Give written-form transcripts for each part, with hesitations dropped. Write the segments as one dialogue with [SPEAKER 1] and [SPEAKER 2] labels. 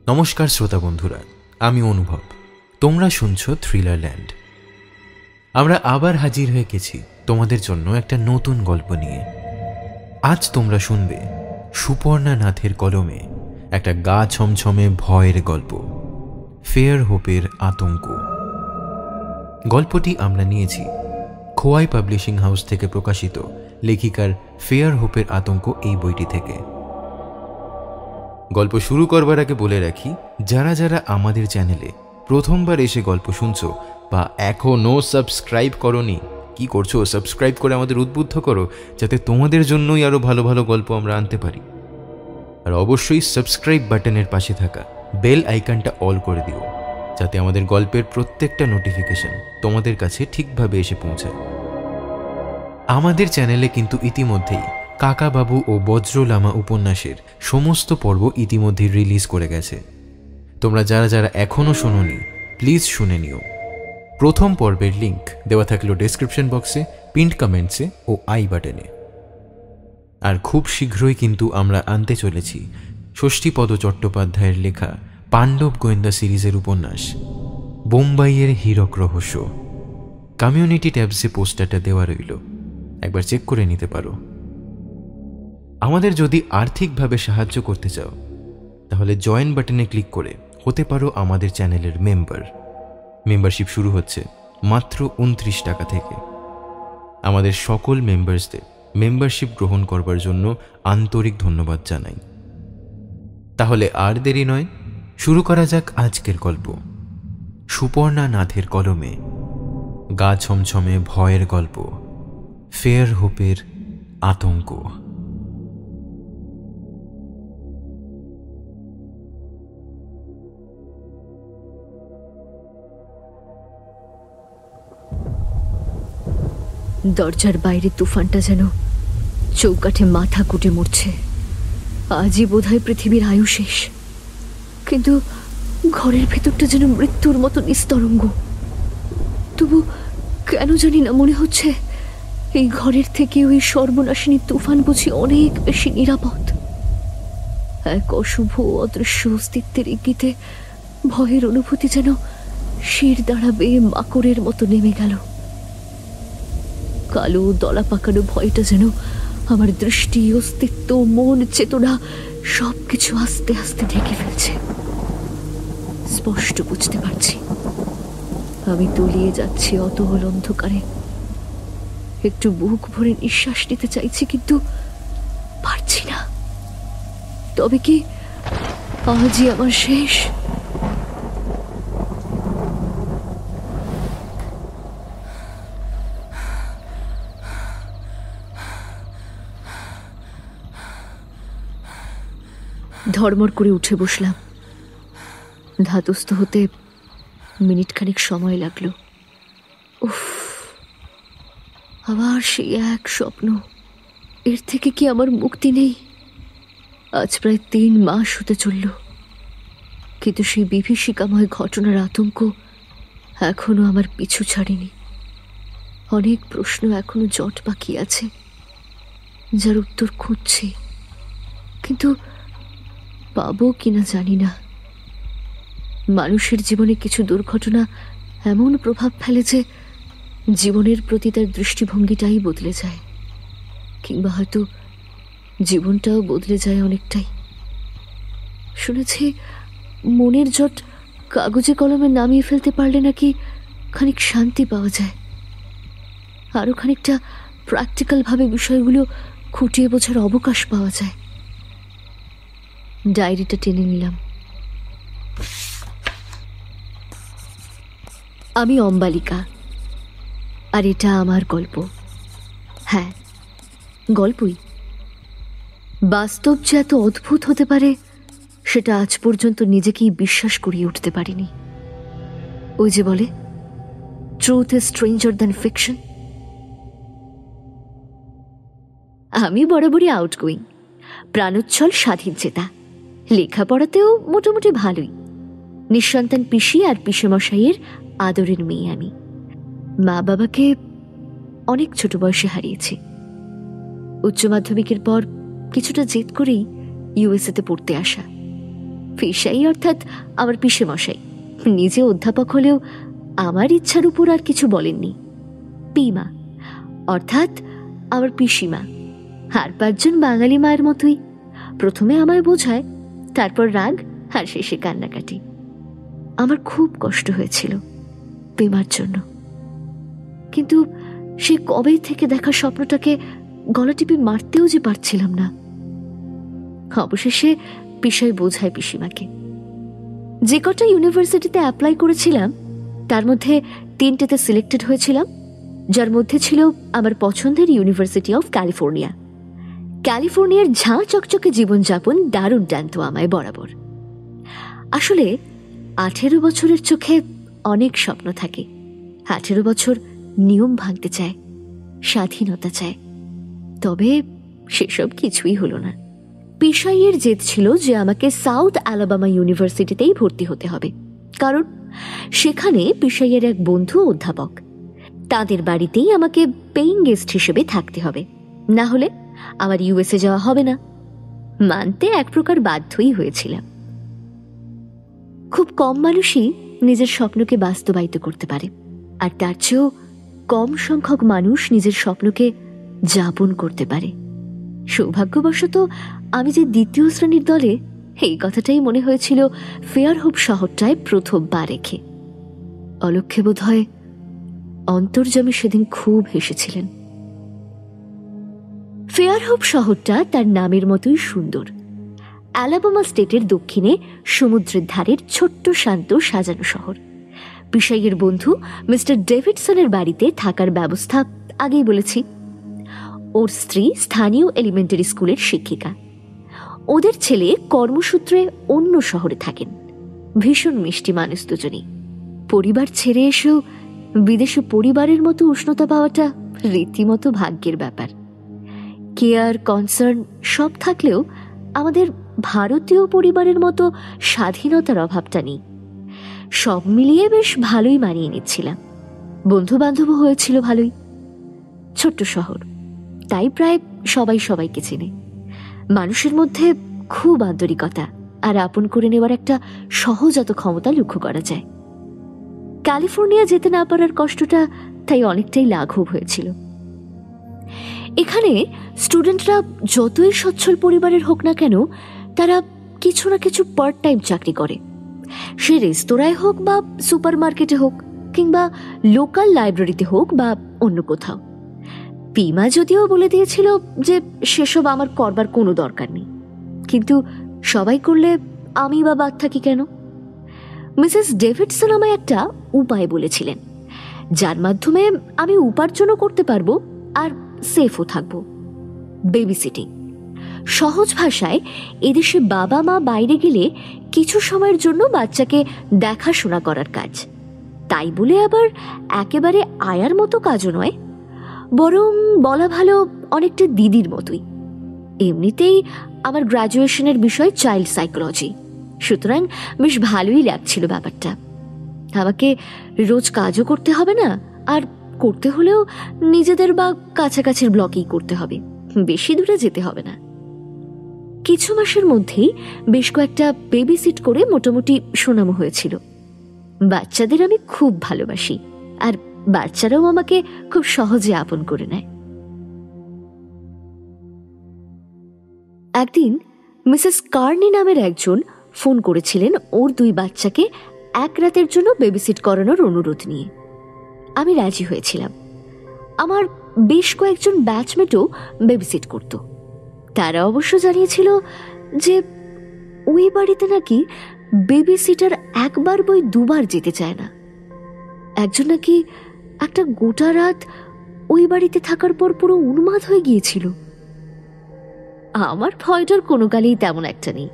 [SPEAKER 1] নমস্কার শ্রোতা বন্ধুরা, আমি অনুভব। তোমরা শুনছো থ্রিলার ল্যান্ড। আমরা আবার হাজির হয়ে গেছি তোমাদের জন্য একটা নতুন গল্প নিয়ে। আজ তোমরা শুনবে সুপর্ণা নাথের কলমে একটা গা ছমছমে ভয়ের গল্প, ফেয়ার হোপের আতঙ্ক। গল্পটি আমরা নিয়েছি খোয়াই পাবলিশিং হাউস থেকে প্রকাশিত লেখিকার ফেয়ার হোপের আতঙ্ক এই বইটি থেকে। গল্প শুরু করবার আগে বলে রাখি, যারা যারা আমাদের চ্যানেলে প্রথমবার এসে গল্প শুনছো বা এখনও সাবস্ক্রাইব করোনি, কি করছো? সাবস্ক্রাইব করে আমাদের উদ্বুদ্ধ করো, যাতে তোমাদের জন্যই আরও ভালো ভালো গল্প আমরা আনতে পারি। আর অবশ্যই সাবস্ক্রাইব বাটনের পাশে থাকা বেল আইকনটা অল করে দিও, যাতে আমাদের গল্পের প্রত্যেকটা নোটিফিকেশন তোমাদের কাছে ঠিকভাবে এসে পৌঁছায়। আমাদের চ্যানেলে কিন্তু ইতিমধ্যেই কাকাবাবু ও বজ্রলামা উপন্যাসের সমস্ত পর্ব ইতিমধ্যেই রিলিজ করে গেছে। তোমরা যারা যারা এখনও শোনোনি, প্লিজ শুনে নিও। প্রথম পর্বের লিঙ্ক দেওয়া থাকলো ডেসক্রিপশন বক্সে, পিন্ড কমেন্টসে ও আই বাটনে। আর খুব শীঘ্রই কিন্তু আমরা আনতে চলেছি ষষ্ঠীপদ চট্টোপাধ্যায়ের লেখা পাণ্ডব গোয়েন্দা সিরিজের উপন্যাস বোম্বাইয়ের হীরক রহস্য। কমিউনিটি ট্যাবসে পোস্টারটা দেওয়া রইল, একবার চেক করে নিতে পারো। আমাদের যদি আর্থিকভাবে সাহায্য করতে চাও, তাহলে জয়েন বাটনে ক্লিক করে হতে পারো আমাদের চ্যানেলের মেম্বার। মেম্বারশিপ শুরু হচ্ছে মাত্র 29 টাকা থেকে। আমাদের সকল মেম্বার্সদের মেম্বারশিপ গ্রহণ করবার জন্য আন্তরিক ধন্যবাদ জানাই। তাহলে আর দেরি নয়, শুরু করা যাক আজকের গল্প, সুপর্ণা নাথের কলমে গা ছমছমে ভয়ের গল্প, ফেয়ার হোপের আতঙ্ক।
[SPEAKER 2] দরজার বাইরে তুফানটা যেন চৌকাঠে মাথা কুটে মরছে। আজই বোধহয় পৃথিবীর আয়ু শেষ, কিন্তু ঘরের ভেতরটা যেন মৃত্যুর মতো নিস্তরঙ্গ। তবু কেন জানি না মনে হচ্ছে এই ঘরের থেকে ওই সর্বনাশিনী তুফান বুঝি অনেক বেশি নিরাপদ। এক অশুভ অদৃশ্য অস্তিত্বের ইঙ্গিতে ভয়ের অনুভূতি যেন শির দ্বারা বেয়ে মাকড়ের মতো নেমে গেল। কালো দলা পাকানো ভয়টা যেন আমার দৃষ্টি, অস্তিত্ব, মন, চেতনা সবকিছু আস্তে আস্তে ঢেকে ফেলছে। স্পষ্ট বুঝতে পারছি আমি তলিয়ে যাচ্ছি অতল অন্ধকারে। একটু বুক ভরে নিঃশ্বাস নিতে চাইছি, কিন্তু পারছি না। তবে কি আজই আমার শেষ? ধর্মর করে উঠে বসলাম। ধাতস্থ হতে মিনিট খানিক সময় লাগলো। উফ, আবার সেই এক স্বপ্ন। এর থেকে কি আমার মুক্তি নেই? আজ প্রায় 3 মাস হতে চলল, কিন্তু সেই বিভীষিকাময় ঘটনার আতঙ্ক এখনো আমার পিছু ছাড়েনি। অনেক প্রশ্ন এখনো জট বাকি আছে, যার উত্তর খুঁজছি, কিন্তু পাবো কিনা জানি না। মানুষের জীবনে কিছু দুর্ঘটনা এমন প্রভাব ফেলে যে জীবনের প্রতি তার দৃষ্টিভঙ্গিটাই বদলে যায়, কিংবা হয়তো জীবনটাও বদলে যায় অনেকটাই। শুনেছি মনের জট কাগজে কলমে নামিয়ে ফেলতে পারলে নাকি খানিক শান্তি পাওয়া যায়, আরো খানিকটা প্র্যাকটিক্যালভাবে বিষয়গুলো খুঁটিয়ে বোঝার অবকাশ পাওয়া যায়। ডায়েরিটা টেনে নিলাম। আমি অম্বালিকা, আর এটা আমার গল্প। হ্যাঁ, গল্পই। বাস্তব যে এত অদ্ভুত হতে পারে সেটা আজ পর্যন্ত নিজেকেই বিশ্বাস করিয়ে উঠতে পারিনি। ওই যে বলে, truth is stranger than fiction. আমি বরাবরই আউটগোয়িং, প্রাণোচ্ছল, স্বাধীন চেতা। লেখাপড়াতেও মোটামুটি ভালোই। নিঃসন্তান পিসি আর পিসেমশাইয়ের আদরের মেয়ে আমি। মা বাবাকে অনেক ছোট বয়সে হারিয়েছি। উচ্চ মাধ্যমিকের পর কিছুটা জেদ করেই ইউএসএতে পড়তে আসা। পিসাই অর্থাৎ আমার পিসে মশাই নিজে অধ্যাপক হলেও আমার ইচ্ছার উপর আর কিছু বলেননি। পিমা অর্থাৎ আমার পিসিমা, আর 5 জন বাঙালি মায়ের মতোই। প্রথমে আমায় বোঝায়, তারপর রাগ, আর শেষে কান্নাকাটি। আমার খুব কষ্ট হয়েছিল পিমার জন্য, কিন্তু সে কবে থেকে দেখা স্বপ্নটাকে গলা টিপে মারতেও যে পারছিলাম না। অবশেষে পিসাই বোঝায় পিসিমাকে। যে কটা ইউনিভার্সিটিতে অ্যাপ্লাই করেছিলাম তার মধ্যে 3টেতে সিলেক্টেড হয়েছিলাম, যার মধ্যে ছিল আমার পছন্দের ইউনিভার্সিটি অফ ক্যালিফোর্নিয়া। ক্যালিফোর্নিয়ার ঝাঁ চকচকে জীবনযাপন দারুণ টানত আমায় বরাবর। আসলে 18 বছরের চোখে অনেক স্বপ্ন থাকে। 18 বছর নিয়ম ভাঙতে চায়, স্বাধীনতা চায়, তবে সেসব কিছুই হলো না। পিসাইয়ের জেদ ছিল যে আমাকে সাউথ আলাবামা ইউনিভার্সিটিতেই ভর্তি হতে হবে, কারণ সেখানে পিসাইয়ের এক বন্ধু অধ্যাপক। তাদের বাড়িতেই আমাকে পেইং গেস্ট হিসেবে থাকতে হবে, না হলে আমার ইউএসএ যাওয়া হবে না। মানতে এক প্রকার বাধ্যই হয়েছিলাম। খুব কম মানুষই নিজের স্বপ্নকে বাস্তবায়িত করতে পারে, আর তার চেয়েও কম সংখ্যক মানুষ নিজের স্বপ্নকে যাপন করতে পারে। সৌভাগ্যবশত আমি যে 2য় শ্রেণীর দলে, এই কথাটাই মনে হয়েছিল ফেয়ারহোপ শহরটায় প্রথমবার রেখে। অলক্ষ্যে বোধ হয় অন্তর্যামী সেদিন খুব হেসেছিলেন। ফেয়ারহোপ শহরটা তার নামের মতোই সুন্দর। অ্যালাবামা স্টেটের দক্ষিণে সমুদ্রের ধারের ছোট্ট শান্ত সাজানো শহর। পিসাইয়ের বন্ধু মিস্টার ডেভিডসনের বাড়িতে থাকার ব্যবস্থা আগেই বলেছি। ওর স্ত্রী স্থানীয় এলিমেন্টারি স্কুলের শিক্ষিকা। ওদের ছেলে কর্মসূত্রে অন্য শহরে থাকেন। ভীষণ মিষ্টি মানুষ দুজনেই। পরিবার ছেড়ে এসেও বিদেশে পরিবারের মতো উষ্ণতা পাওয়াটা রীতিমতো ভাগ্যের ব্যাপার। কেয়ার, কনসার্ন সব থাকলেও আমাদের ভারতীয় পরিবারের মতো স্বাধীনতার অভাবটা নেই। সব মিলিয়ে বেশ ভালোই মানিয়ে নিচ্ছিলাম। বন্ধু বান্ধবও হয়েছিল ভালোই। ছোট্ট শহর, তাই প্রায় সবাই সবাইকে চেনে। মানুষের মধ্যে খুব আন্তরিকতা আর আপন করে নেওয়ার একটা সহজাত ক্ষমতা লক্ষ্য করা যায়। ক্যালিফোর্নিয়া যেতে না পারার কষ্টটা তাই অনেকটাই লাঘব হয়েছিল। এখানে স্টুডেন্টরা যতই সচ্ছল পরিবারের হোক না কেন, তারা কিছু না কিছু পার্ট টাইম চাকরি করে। সে রেস্তোরাঁয় হোক বা সুপার মার্কেটে হোক, কিংবা লোকাল লাইব্রেরিতে হোক বা অন্য কোথাও। পিমা যদিও বলে দিয়েছিল যে সেসব আমার করবার কোনো দরকার নেই, কিন্তু সবাই করলে আমি বা বাদ থাকি কেন? মিসেস ডেভিডসন আমায় একটা উপায় বলেছিলেন, যার মাধ্যমে আমি উপার্জনও করতে পারবো আর সেফও থাকবো। Baby sitting. সহজ ভাষায় এদেশে বাবা মা বাইরে গেলে কিছু সময়ের জন্য বাচ্চাকে দেখাশোনা করার কাজ। তাই বলে আবার একেবারে আয়ার মতো কাজও নয়, বরং বলা ভালো অনেকটা দিদির মতোই। এমনিতেই আমার গ্র্যাজুয়েশনের বিষয় চাইল্ড সাইকোলজি, সুতরাং বেশ ভালোই লাগছিল ব্যাপারটা। আমাকে রোজ কাজও করতে হবে না, আর করতে হলেও নিজেদের বা কাছাকাছির ব্লকেই করতে হবে, বেশি দূরে যেতে হবে না। কিছু মাসের মধ্যেই বেশ কয়েকটা বেবি সিট করে মোটামুটি সুনামও হয়েছিল। বাচ্চাদের আমি খুব ভালোবাসি, আর বাচ্চারাও আমাকে খুব সহজে আপন করে নেয়। একদিন মিসেস কার্নি নামের একজন ফোন করেছিলেন ওর 2 বাচ্চাকে এক রাতের জন্য বেবিসিট করানোর অনুরোধ নিয়ে। আমি রাজি হয়েছিলাম। আমার বেশ কয়েকজন ব্যাচমেটও বেবিসিট করত। তারা অবশ্য জানিয়েছিল যে ওই বাড়িতে নাকি বেবিসিটার একবার বই 2 বার যেতে চায় না। একজন নাকি একটা গোটা রাত ওই বাড়িতে থাকার পর পুরো উন্মাদ হয়ে গিয়েছিল। আমার ভয়টার কোনো কালেই তেমন একটা নেই,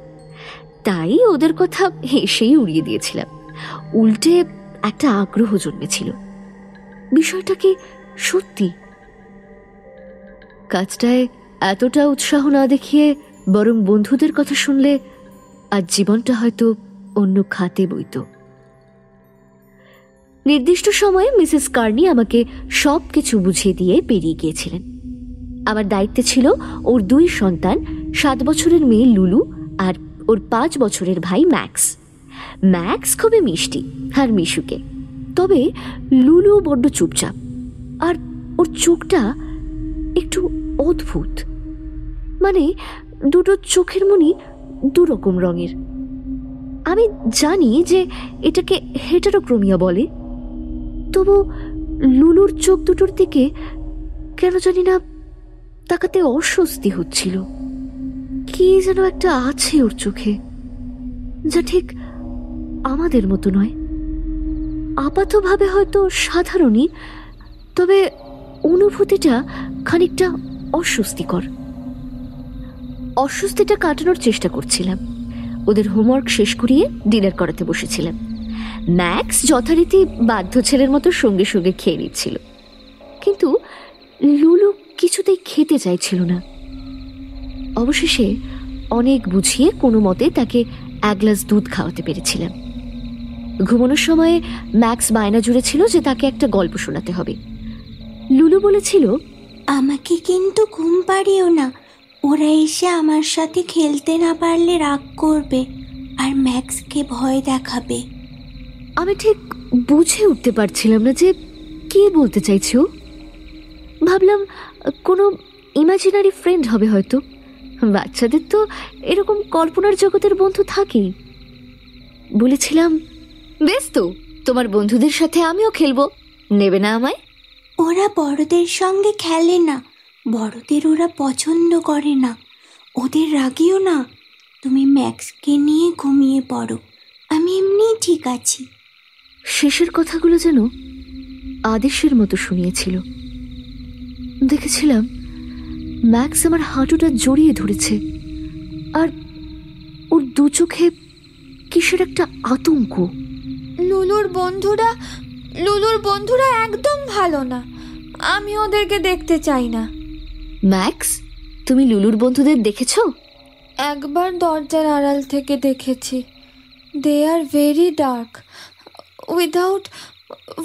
[SPEAKER 2] তাই ওদের কথা হেসেই উড়িয়ে দিয়েছিলাম। উল্টে একটা আগ্রহ জন্মেছিল, বিষয়টা কি সত্যি? কাজটায় এতটা উৎসাহ না দেখিয়ে বরং বন্ধুদের কথা শুনলে আজ জীবনটা হয়তো অন্য খাতে বইত। নির্দিষ্ট সময়ে মিসেস কার্নি আমাকে সব কিছু বুঝিয়ে দিয়ে বেরিয়ে গিয়েছিলেন। আমার দায়িত্বে ছিল ওর 2 সন্তান, 7 বছরের মেয়ে লুলু আর ওর 5 বছরের ভাই ম্যাক্স। ম্যাক্স খুবই মিষ্টি আর মিশুকে, তবে লুলু বড্ড চুপচাপ, আর ওর চোখটা একটু অদ্ভুত। মানে দুটো চোখের মনি দুরকম রঙের। আমি জানি যে এটাকে হেটারোক্রোমিয়া বলে, তবু লুলুর চোখ দুটোর দিকে কেন জানি না তাকাতে অস্বস্তি হচ্ছিল। কি যেন একটা আছে ওর চোখে, যা ঠিক আমাদের মতো নয়। আপাতভাবে হয়তো সাধারণই, তবে অনুভূতিটা খানিকটা অস্বস্তিকর। অস্বস্তিটা কাটানোর চেষ্টা করছিলাম। ওদের হোমওয়ার্ক শেষ করিয়ে ডিনার করাতে বসেছিলাম। ম্যাক্স যথারীতি বাধ্য ছেলের মতো সঙ্গে সঙ্গে খেয়ে নিচ্ছিল, কিন্তু লুলু কিছুতেই খেতে চাইছিল না। অবশেষে অনেক বুঝিয়ে কোনো মতে তাকে 1 গ্লাস দুধ খাওয়াতে পেরেছিলাম। ঘুমানোর সময়ে ম্যাক্স বায়না জুড়েছিল যে তাকে একটা গল্প শোনাতে হবে। লুলু বলেছিল,
[SPEAKER 3] আমাকে কিন্তু ঘুম পাড়িও না, ওরা এসে আমার সাথে খেলতে না পারলে রাগ করবে আর ম্যাক্সকে ভয় দেখাবে।
[SPEAKER 2] আমি ঠিক বুঝে উঠতে পারছিলাম না যে কি বলতে চাইছো। ভাবলাম কোনো ইমাজিনারি ফ্রেন্ড হবে হয়তো। বাচ্চাদের তো এরকম কল্পনার জগতের বন্ধু থাকেই। বলেছিলাম, বেশ তো, তোমার বন্ধুদের সাথে আমিও খেলবো, নেবে না আমায়?
[SPEAKER 3] ওরা বড়দের সঙ্গে খেলে না, বড়দের ওরা পছন্দ করে না, ওদের রাগিও না। তুমি ম্যাক্সকে নিয়ে ঘুমিয়ে পড়ো, আমি এমনি ঠিক আছি।
[SPEAKER 2] শেষের কথাগুলো যেন আদেশের মতো শুনিয়েছিল। দেখেছিলাম ম্যাক্স আমার হাঁটুটা জড়িয়ে ধরেছে, আর ওর দু চোখে কিসের একটা আতঙ্ক।
[SPEAKER 4] লুলুর বন্ধুরা একদম ভালো না, আমি ওদেরকে দেখতে চাই না।
[SPEAKER 2] ম্যাক্স, তুমি লুলুর বন্ধুদের দেখেছো?
[SPEAKER 4] একবার দরজার আড়াল থেকে দেখেছি। They are very dark,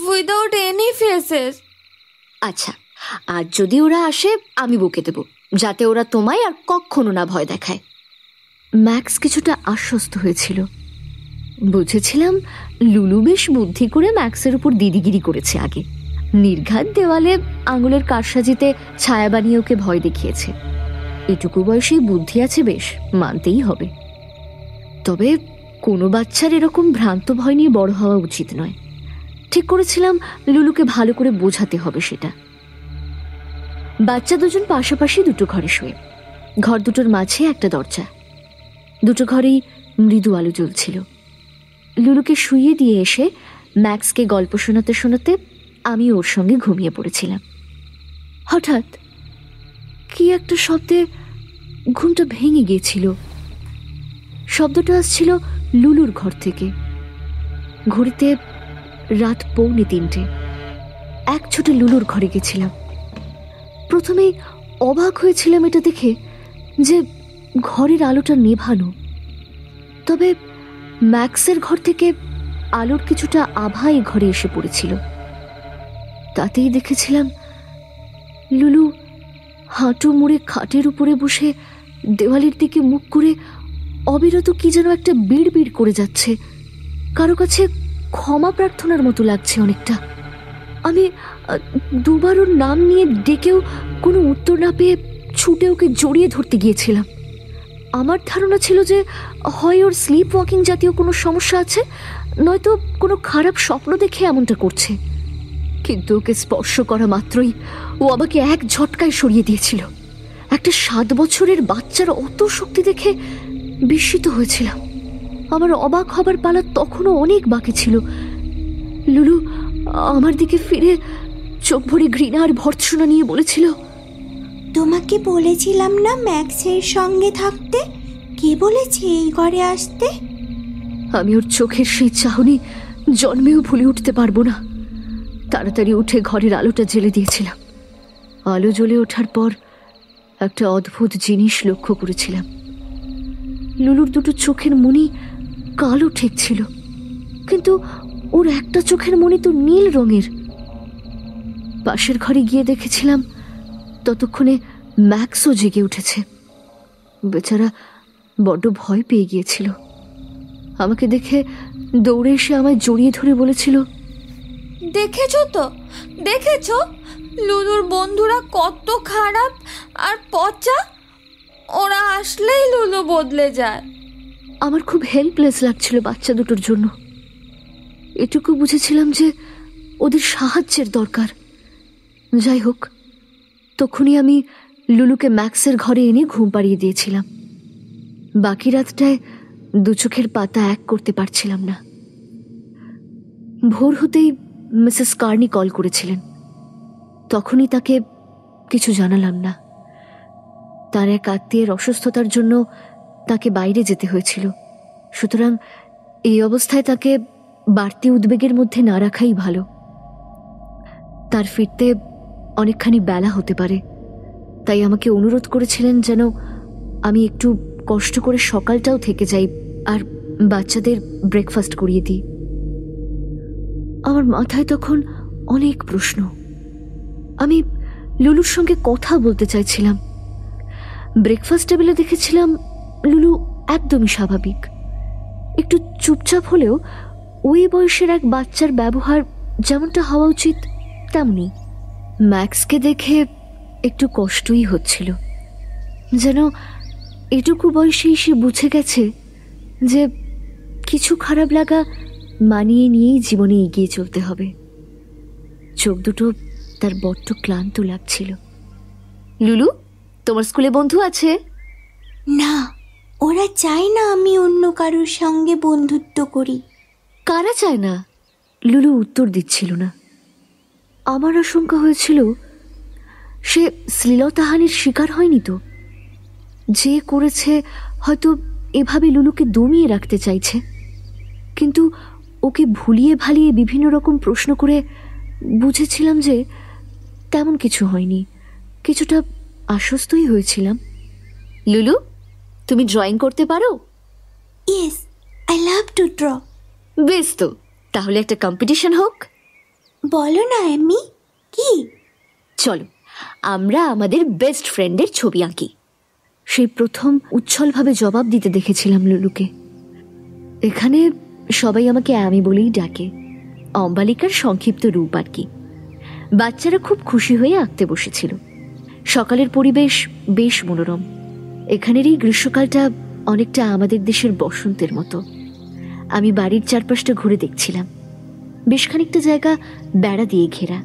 [SPEAKER 4] without any faces.
[SPEAKER 2] আচ্ছা, আর যদি ওরা আসে আমি বকে দেব, যাতে ওরা তোমায় আর কখনো না ভয় দেখায়। ম্যাক্স কিছুটা আশ্বস্ত হয়েছিল। বুঝেছিলাম লুলু বেশ বুদ্ধি করে ম্যাক্সের উপর দিদিগিরি করেছে আগে। নির্ঘাত দেওয়ালে আঙুলের কারসাজিতে ছায়া বানিয়ে ওকে ভয় দেখিয়েছে। এটুকু বয়সেই বুদ্ধি আছে বেশ, মানতেই হবে। তবে কোনো বাচ্চার এরকম ভ্রান্ত ভয় নিয়ে বড় হওয়া উচিত নয়। ঠিক করেছিলাম লুলুকে ভালো করে বোঝাতে হবে সেটা। বাচ্চা দুজন পাশাপাশি দুটো ঘরে শোয়ে। ঘর দুটোর মাঝে একটা দরজা। দুটো ঘরেই মৃদু আলো জ্বলছিল। লুলুকে শুইয়ে দিয়ে এসে ম্যাক্সকে গল্প শোনাতে শোনাতে আমি ওর সঙ্গে ঘুমিয়ে পড়েছিলাম। হঠাৎ কি একটা শব্দে ঘুমটা ভেঙে গিয়েছিল। শব্দটা আসছিল লুলুর ঘর থেকে। ঘড়িতে রাত 2:45। এক ছোটে লুলুর ঘরে গেছিলাম। প্রথমেই অবাক হয়েছিলাম এটা দেখে যে ঘরের আলোটা নেভানো, তবে ম্যাক্সের ঘর থেকে আলোর কিছুটা আভা এই ঘরে এসে পড়েছিল। তাতেই দেখেছিলাম লুলু হাঁটু মুড়ে খাটের উপরে বসে দেওয়ালের দিকে মুখ করে অবিরত কি যেন একটা বিড় বিড় করে যাচ্ছে। কারো কাছে ক্ষমা প্রার্থনার মতো লাগছে অনেকটা। আমি দুবার ওর নাম নিয়ে ডেকেও কোনো উত্তর না পেয়ে ছুটে ওকে জড়িয়ে ধরতে গিয়েছিলাম। আমার ধারণা ছিল যে হয় ওর স্লিপ ওয়াকিং জাতীয় কোনো সমস্যা আছে, নয়তো কোনো খারাপ স্বপ্ন দেখে এমনটা করছে। কিন্তু ওকে স্পর্শ করা মাত্রই ও আমাকে এক ঝটকায় সরিয়ে দিয়েছিল। একটা 7 বছরের বাচ্চার অত শক্তি দেখে বিস্মিত হয়েছিলাম। আমার অবাক হবার পালা তখনও অনেক বাকি ছিল। লুলু আমার দিকে ফিরে চোখ ভরে ঘৃণা আর ভর্ৎসনা নিয়ে বলেছিল,
[SPEAKER 3] তোমাকে বলেছিলাম না ম্যাক্সের সঙ্গে থাকতে? কে বলেছে এই ঘরে আসতে?
[SPEAKER 2] আমি ওর চোখের সেই চাহনি জন্মেও ভুলে উঠতে পারবো না। তাড়াতাড়ি উঠে ঘরের আলোটা জ্বেলে দিয়েছিলাম। আলো জ্বলে ওঠার পর একটা অদ্ভুত জিনিস লক্ষ্য করেছিলাম। লুলুর দুটো চোখের মণি কালো ঠেকছিল, কিন্তু ওর একটা চোখের মণি তো নীল রঙের। পাশের ঘরে গিয়ে দেখেছিলাম ততক্ষণে ম্যাক্সও জেগে উঠেছে। বেচারা বড্ড ভয় পেয়ে গিয়েছিল। আমাকে দেখে দৌড়ে এসে আমায় জড়িয়ে ধরে বলেছিল,
[SPEAKER 4] দেখেছো তো, দেখেছো লুলুর বন্ধুরা কত খারাপ আর পচা, ওরা আসলেই লুলু বদলে যায়।
[SPEAKER 2] আমার খুব হেল্পলেস লাগছিল বাচ্চা দুটোর জন্য। এটুকু বুঝেছিলাম যে ওদের সাহায্যের দরকার। যাই হোক, তখনই আমি লুলুকে ম্যাক্সের ঘরে এনে ঘুম পাড়িয়ে দিয়েছিলাম। বাকি রাতটায় দু চোখের পাতা এক করতে পারছিলাম না। ভোর হতেই মিসেস কার্নি কল করেছিলেন। তখনই তাকে কিছু জানালাম না। তার এক আত্মীয়ের অসুস্থতার জন্য তাকে বাইরে যেতে হয়েছিল, সুতরাং এই অবস্থায় তাকে বাড়তি উদ্বেগের মধ্যে না রাখাই ভালো। তার ফিরতে অনেকখানি বেলা হতে পারে, তাই আমাকে অনুরোধ করেছিলেন যেন আমি একটু কষ্ট করে সকালটাও থেকে যাই আর বাচ্চাদের ব্রেকফাস্ট করিয়ে দিই। আমার মাথায় তখন অনেক প্রশ্ন। আমি লুলুর সঙ্গে কথা বলতে চাইছিলাম। ব্রেকফাস্ট টেবিলে দেখেছিলাম লুলু একদমই স্বাভাবিক, একটু চুপচাপ হলেও ওই বয়সের এক বাচ্চার ব্যবহার যেমনটা হওয়া উচিত তেমনি। ম্যাক্সকে দেখে একটু কষ্টই হচ্ছিল, যেন এটুকু বয়সেই সে বুঝে গেছে যে কিছু খারাপ লাগা মানিয়ে নিয়েই জীবনে এগিয়ে চলতে হবে। চোখ দুটো তার বড্ড ক্লান্ত লাগছিল। লুলু, তোমার স্কুলে বন্ধু আছে?
[SPEAKER 3] না, ওরা চায় না আমি অন্য কারোর সঙ্গে বন্ধুত্ব করি।
[SPEAKER 2] কারা চায় না? লুলু উত্তর দিচ্ছিল না। আমার আশঙ্কা হয়েছিল সে শ্লীলতাহানির শিকার হয়নি তো। যে করেছে হয়তো এভাবে লুলুকে দমিয়ে রাখতে চাইছে, কিন্তু ওকে ভুলিয়ে ভালিয়ে বিভিন্ন রকম প্রশ্ন করে বুঝেছিলাম যে তেমন কিছু হয়নি। কিছুটা আশ্বস্তই হয়েছিলাম। লুলু, তুমি ড্রয়িং করতে পারো?
[SPEAKER 3] Yes, I love to draw.
[SPEAKER 2] বেশ, তো তাহলে একটা কম্পিটিশন হোক।
[SPEAKER 3] বলো না এমি, কি?
[SPEAKER 2] চলো আমরা আমাদের বেস্ট ফ্রেন্ডের ছবি আঁকি। সেই প্রথম উচ্ছলভাবে জবাব দিতে দেখেছিলাম লুলুকে। এখানে সবাই আমাকে আমি বলেই ডাকে, অম্বালিকার সংক্ষিপ্ত রূপ আর কি। বাচ্চারা খুব খুশি হয়ে আঁকতে বসেছিল। সকালের পরিবেশ বেশ মনোরম। এখানের এই গ্রীষ্মকালটা অনেকটা আমাদের দেশের বসন্তের মতো। আমি বাড়ির চারপাশটা ঘুরে দেখছিলাম। বেশ খানিকটা জায়গা বেড়া দিয়ে ঘেরা,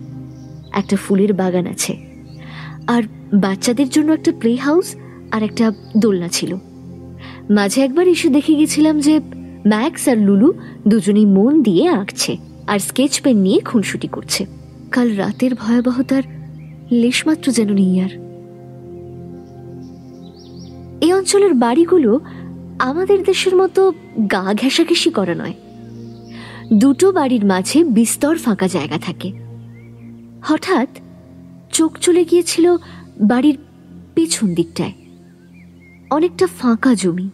[SPEAKER 2] একটা ফুলের বাগান আছে, আর বাচ্চাদের জন্য একটা প্লে হাউস আর একটা দোলনা ছিল। মাঝে একবার এসে দেখে গেছিলাম যে ম্যাক্স আর লুলু দুজনেই মন দিয়ে আঁকছে আর স্কেচ পেন নিয়ে খুনসুটি করছে। কাল রাতের ভয়াবহতার লেশমাত্র যেন নেই আর। এই অঞ্চলের বাড়িগুলো আমাদের দেশের মতো গা ঘেঁষাঘেঁষি করা নয়। দুটো বাড়ির মাঝে বিস্তর ফাঁকা জায়গা থাকে। হঠাৎ চোখ চলে গিয়েছিল বাড়ির পেছন দিকটায়। অনেকটা ফাঁকা জমি,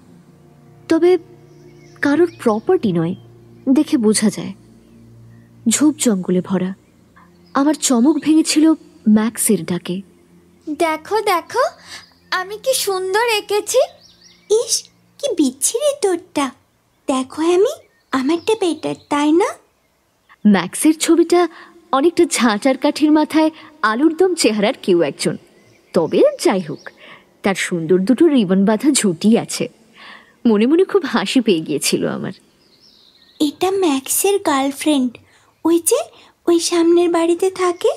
[SPEAKER 2] তবে কারোর প্রপার্টি নয়, দেখে বোঝা যায়। ঝোপ জঙ্গলে ভরা। আমার চমক ভেঙেছিল ম্যাক্সের ডাকে।
[SPEAKER 4] দেখো দেখো, আমি কি সুন্দর এঁকেছি।
[SPEAKER 3] ইস, কি বিচ্ছিরি তোরটা। দেখো আমি, আমারটা বেটার, তাই না?
[SPEAKER 2] ম্যাক্সের ছবিটা অনেকটা ঝাঁটার কাঠির মাথায় আলুর দম চেহারার কেউ একজন। তবে যাই হোক, তার সুন্দর দুটো রিবন বাঁধা ঝুঁটি আছে। মনে মনে খুব হাসি পেয়ে গিয়েছিল আমার।
[SPEAKER 3] এটা ম্যাক্সের গার্লফ্রেন্ড, ওই যে ওই সামনের বাড়িতে থাকে।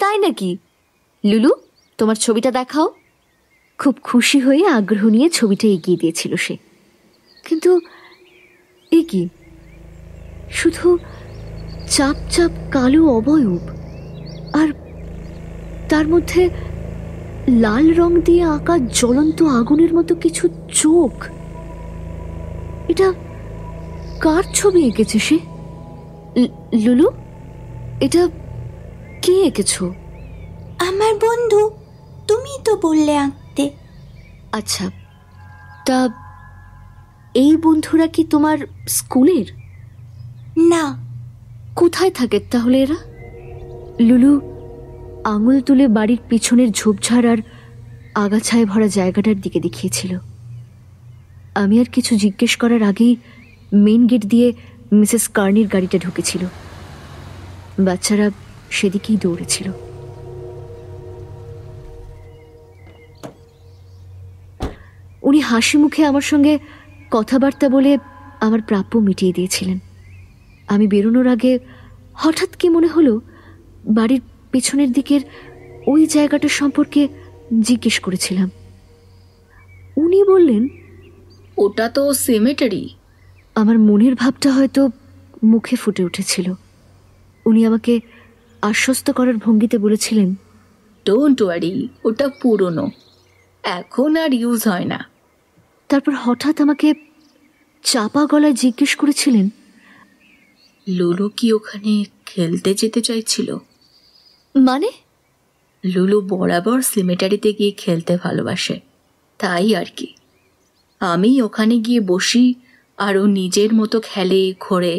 [SPEAKER 2] তাই নাকি? লুলু, তোমার ছবিটা দেখাও। খুব খুশি হয়ে আগ্রহ নিয়ে ছবিটা এগিয়ে দিয়েছিল সে। কিন্তু এ কি, শুধু চাপ চাপ কালো অবয়ব, আর তার মধ্যে লাল রং দিয়ে আঁকা জ্বলন্ত আগুনের মতো কিছু চোখ। এটা কার ছবি এঁকেছে সে? লুলু, এটা কে এঁকেছো?
[SPEAKER 3] আমার বন্ধু, তুমি তো বললে আঁকতে।
[SPEAKER 2] আচ্ছা, তা এই বন্ধুরা কি তোমার স্কুলের?
[SPEAKER 3] না।
[SPEAKER 2] কোথায় থাকে তাহলে এরা? লুলু আঙুল তুলে বাড়ির পিছনের ঝোপঝাড় আর আগাছায় ভরা জায়গাটার দিকে দেখিয়েছিল। আমি আর কিছু জিজ্ঞেস করার আগেই মেইন গেট দিয়ে মিসেস কার্নির গাড়িটা ঢুকেছিল। বাচ্চারা সেদিকেই দৌড়েছিল। উনি হাসি মুখে আমার সঙ্গে কথাবার্তা বলে আমার প্রাপ্য মিটিয়ে দিয়েছিলেন। আমি বেরোনোর আগে হঠাৎ কি মনে হলো বাড়ির পেছনের দিকের ওই জায়গাটা সম্পর্কে জিজ্ঞেস করেছিলাম। উনি বললেন,
[SPEAKER 5] ওটা তো সেমেটারি।
[SPEAKER 2] আমার মনের ভাবটা হয়তো মুখে ফুটে উঠেছিল। উনি আমাকে আশ্বস্ত করার ভঙ্গিতে বলেছিলেন,
[SPEAKER 5] ডোন্ট ওয়ারি, ওটা পুরনো, এখন আর ইউজ হয় না।
[SPEAKER 2] তারপর হঠাৎ আমাকে চাপা গলায় জিজ্ঞেস করেছিলেন,
[SPEAKER 5] লুলু কি ওখানে খেলতে যেতে চাইছিল?
[SPEAKER 2] মানে?
[SPEAKER 5] লুলু বরাবর সিমেটারিতে গিয়ে খেলতে ভালোবাসে, তাই আর কি। আমি ওখানে গিয়ে বসি আর ও নিজের মতো খেলে ঘোরে।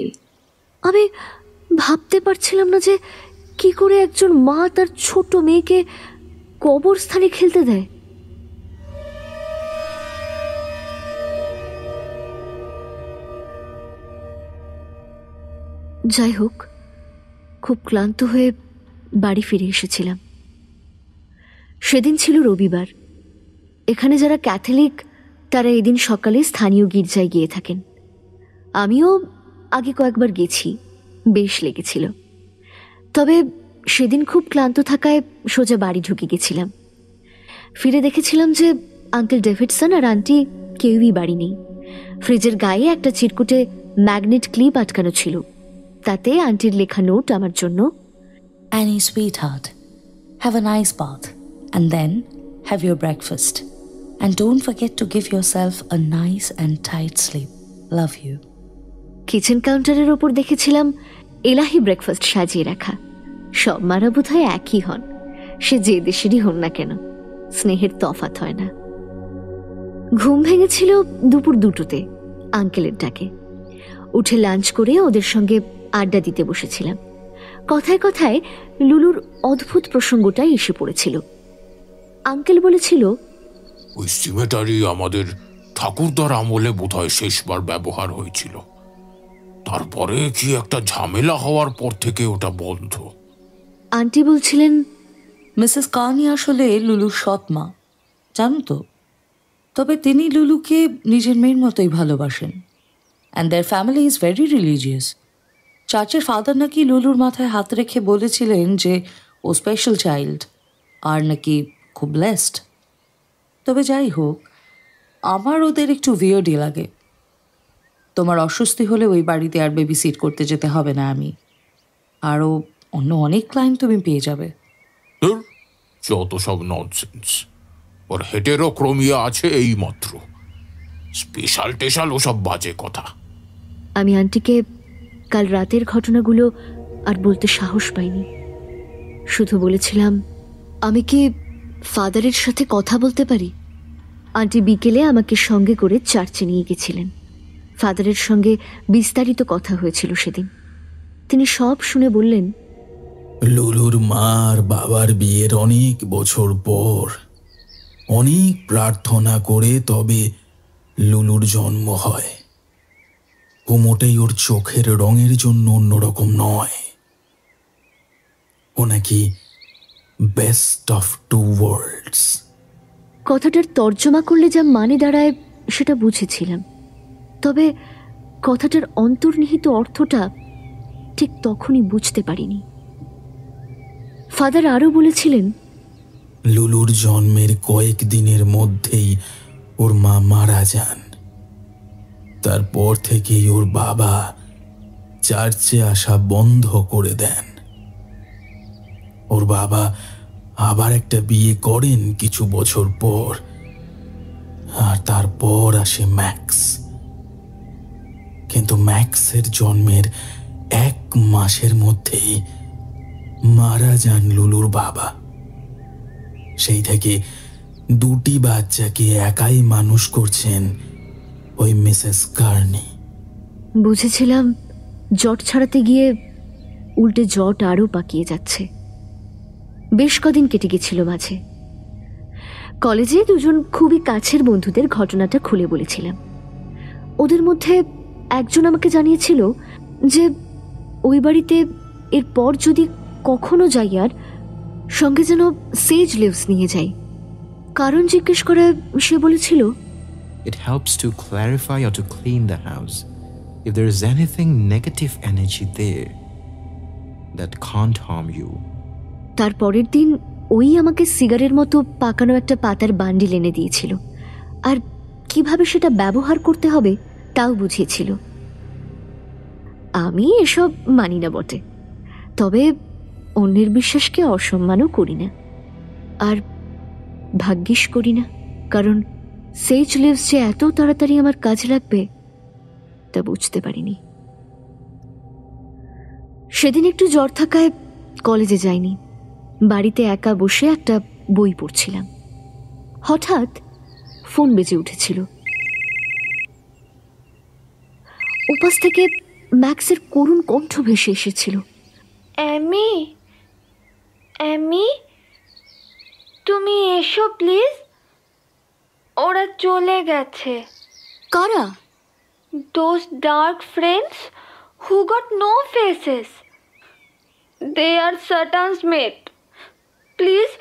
[SPEAKER 2] আমি ভাবতে পারছিলাম না যে কি করে একজন মা তার ছোট মেয়েকে কবরস্থানে খেলতে দেয়। যাই হোক, খুব ক্লান্ত হয়ে বাড়ি ফিরে এসেছিলাম। সেদিন ছিল রবিবার। এখানে যারা ক্যাথলিক তারা এদিন সকালে স্থানীয় গির্জায় গিয়ে থাকেন। আমিও আগে কয়েকবার গেছি, বেশ লেগেছিল। তবে সেদিন খুব ক্লান্ত থাকায় সোজা বাড়ি ঢুকে গেছিলাম। ফিরে দেখেছিলাম যে আঙ্কেল ডেভিডসন আর আন্টি কেউই বাড়ি নেই। ফ্রিজের গায়ে একটা চিরকুটে ম্যাগনেট ক্লিপ আটকানো ছিল, তাতে আন্টির লেখা নোট আমার জন্য,
[SPEAKER 6] Annie, sweetheart, have a nice bath and then have your breakfast. And don't forget to give yourself a nice and tight sleep. Love you.
[SPEAKER 2] Kitchen কাউন্টারের ওপর দেখেছিলাম এলাহি ব্রেকফাস্ট সাজিয়ে রাখা। সব মারা বোধ হয় একই হন, সে যে দেশেরই হন না কেন, স্নেহের তফাৎ হয় না। ঘুম ভেঙেছিল দুপুর 2টোতে আঙ্কেলের ডাকে। উঠে লাঞ্চ করে ওদের সঙ্গে আড্ডা দিতে বসেছিলাম। কথায় কথায় লুলুর অদ্ভুত প্রসঙ্গটাই এসে পড়েছিল। আঙ্কেল বলেছিল,
[SPEAKER 7] ওই সিমেটারি আমাদের ঠাকুরদার আমলে বোধহয় শেষবার ব্যবহার হয়েছিল, তারপরে কি একটা ঝামেলা হওয়ার পর থেকে ওটা বন্ধ।
[SPEAKER 2] আন্টি বলছিলেন,
[SPEAKER 6] মিসেস কার্নি আসলে লুলুর সৎ মা, জানো তো। তবে তিনি লুলুকে নিজের মেয়ের মতোই ভালোবাসেন। And there family is very religious. চার্চের ফাদার নাকি লুলুর মাথায় হাত রেখে বলেছিলেন যে ও স্পেশাল চাইল্ড আর নাকি খুব ব্লেসড। তবে যাই হোক, আমার ওদের একটু উইয়ার্ডই লাগে। তোমার অস্বস্তি হলে ওই বাড়িতে আর বেবি সিট করতে যেতে হবে না। আমি আরও অন্য অনেক ক্লায়েন্ট তুমি পেয়ে যাবে।
[SPEAKER 7] যত সব ননসেন্স। ওর হেটেরোক্রোমিয়া আছে এই মাত্র, স্পেশাল টেশাল ওসব বাজে কথা।
[SPEAKER 2] আমি আন্টিকে কাল রাতের ঘটনাগুলো আর বলতে সাহস পাইনি। শুধু বলেছিলাম, আমি কি ফাদারের সাথে কথা বলতে পারি? আন্টি বিকেলে আমাকে সঙ্গে করে চার্চে নিয়ে গেছিলেন। ফাদারের সঙ্গে বিস্তারিত কথা হয়েছিল সেদিন। তিনি সব শুনে বললেন,
[SPEAKER 8] লুলুর মা আর বাবার বিয়ের অনেক বছর পর অনেক প্রার্থনা করে তবে লুলুর জন্ম হয়। ও মোটেই ওর চোখের রঙের জন্য অন্যরকম নয়। ও নাকি বেস্ট অফ টু ওয়ার্ল্ডস।
[SPEAKER 2] কথাটার তর্জমা করলে যা মানে দাঁড়ায় সেটা বুঝেছিলাম, তবে কথাটার অন্তর্নিহিত অর্থটা ঠিক তখনই বুঝতে পারিনি। ফাদার আরও বলেছিলেন,
[SPEAKER 8] লুলুর জন্মের কয়েকদিনের মধ্যেই ওর মা মারা যান। তারপর থেকেই ওর বাবা চার্চে আসা বন্ধ করে দেন। ওর বাবা আবার একটা বিয়ে করেন কিছু বছর পর, আর তারপর আসে ম্যাক্স। কিন্তু ম্যাক্সের জন্মের 1 মাসের মধ্যেই মারা যান লুলুর বাবা। সেই থেকে 2টি বাচ্চাকে একাই মানুষ করছেন ওই মিসেস কার্নি।
[SPEAKER 2] বুঝেছিলাম জট ছাড়াতে গিয়ে উল্টে জট আরও পাকিয়ে যাচ্ছে। বেশ কদিন কেটে গেছিল মাঝে। কলেজে দুজন খুবই কাছের বন্ধুদের ঘটনাটা খুলে বলেছিলাম। ওদের মধ্যে একজন আমাকে জানিয়েছিল যে ওই বাড়িতে এরপর যদি কখনো যাই আর সঙ্গে যেন সেজ লিভস নিয়ে যাই। কারণ জিজ্ঞেস করে সে বলেছিল,
[SPEAKER 1] It helps to clarify or to clean the house. If there is anything negative energy there that can't harm you.
[SPEAKER 2] তার পরের দিন ওই আমাকে সিগারের মতো পাকানো একটা পাতার বান্ডিল এনে দিয়েছিল, আর কিভাবে সেটা ব্যবহার করতে হবে তাও বুঝিয়েছিল। আমি এসব মানি না বটে, তবে অন্যের বিশ্বাসকে অসম্মানও করি না, আর ভাগ্যিস করি না, কারণ সেজ লিভস যে এত তাড়াতাড়ি আমার কাজে লাগবে তা বুঝতে পারিনি। সেদিন একটু জ্বর থাকায় কলেজে যাইনি, বাড়িতে একা বসে একটা বই পড়ছিলাম। হঠাৎ ফোন বেজে উঠেছিল। ওপাশ থেকে ম্যাক্সের করুণ কণ্ঠ ভেসে এসেছিল।
[SPEAKER 4] অ্যামি, অ্যামি, তুমি এসো প্লিজ, ওরা চলে গেছে।
[SPEAKER 2] কারা?
[SPEAKER 4] Those dark friends who got no faces. They are Satan's mate. Please,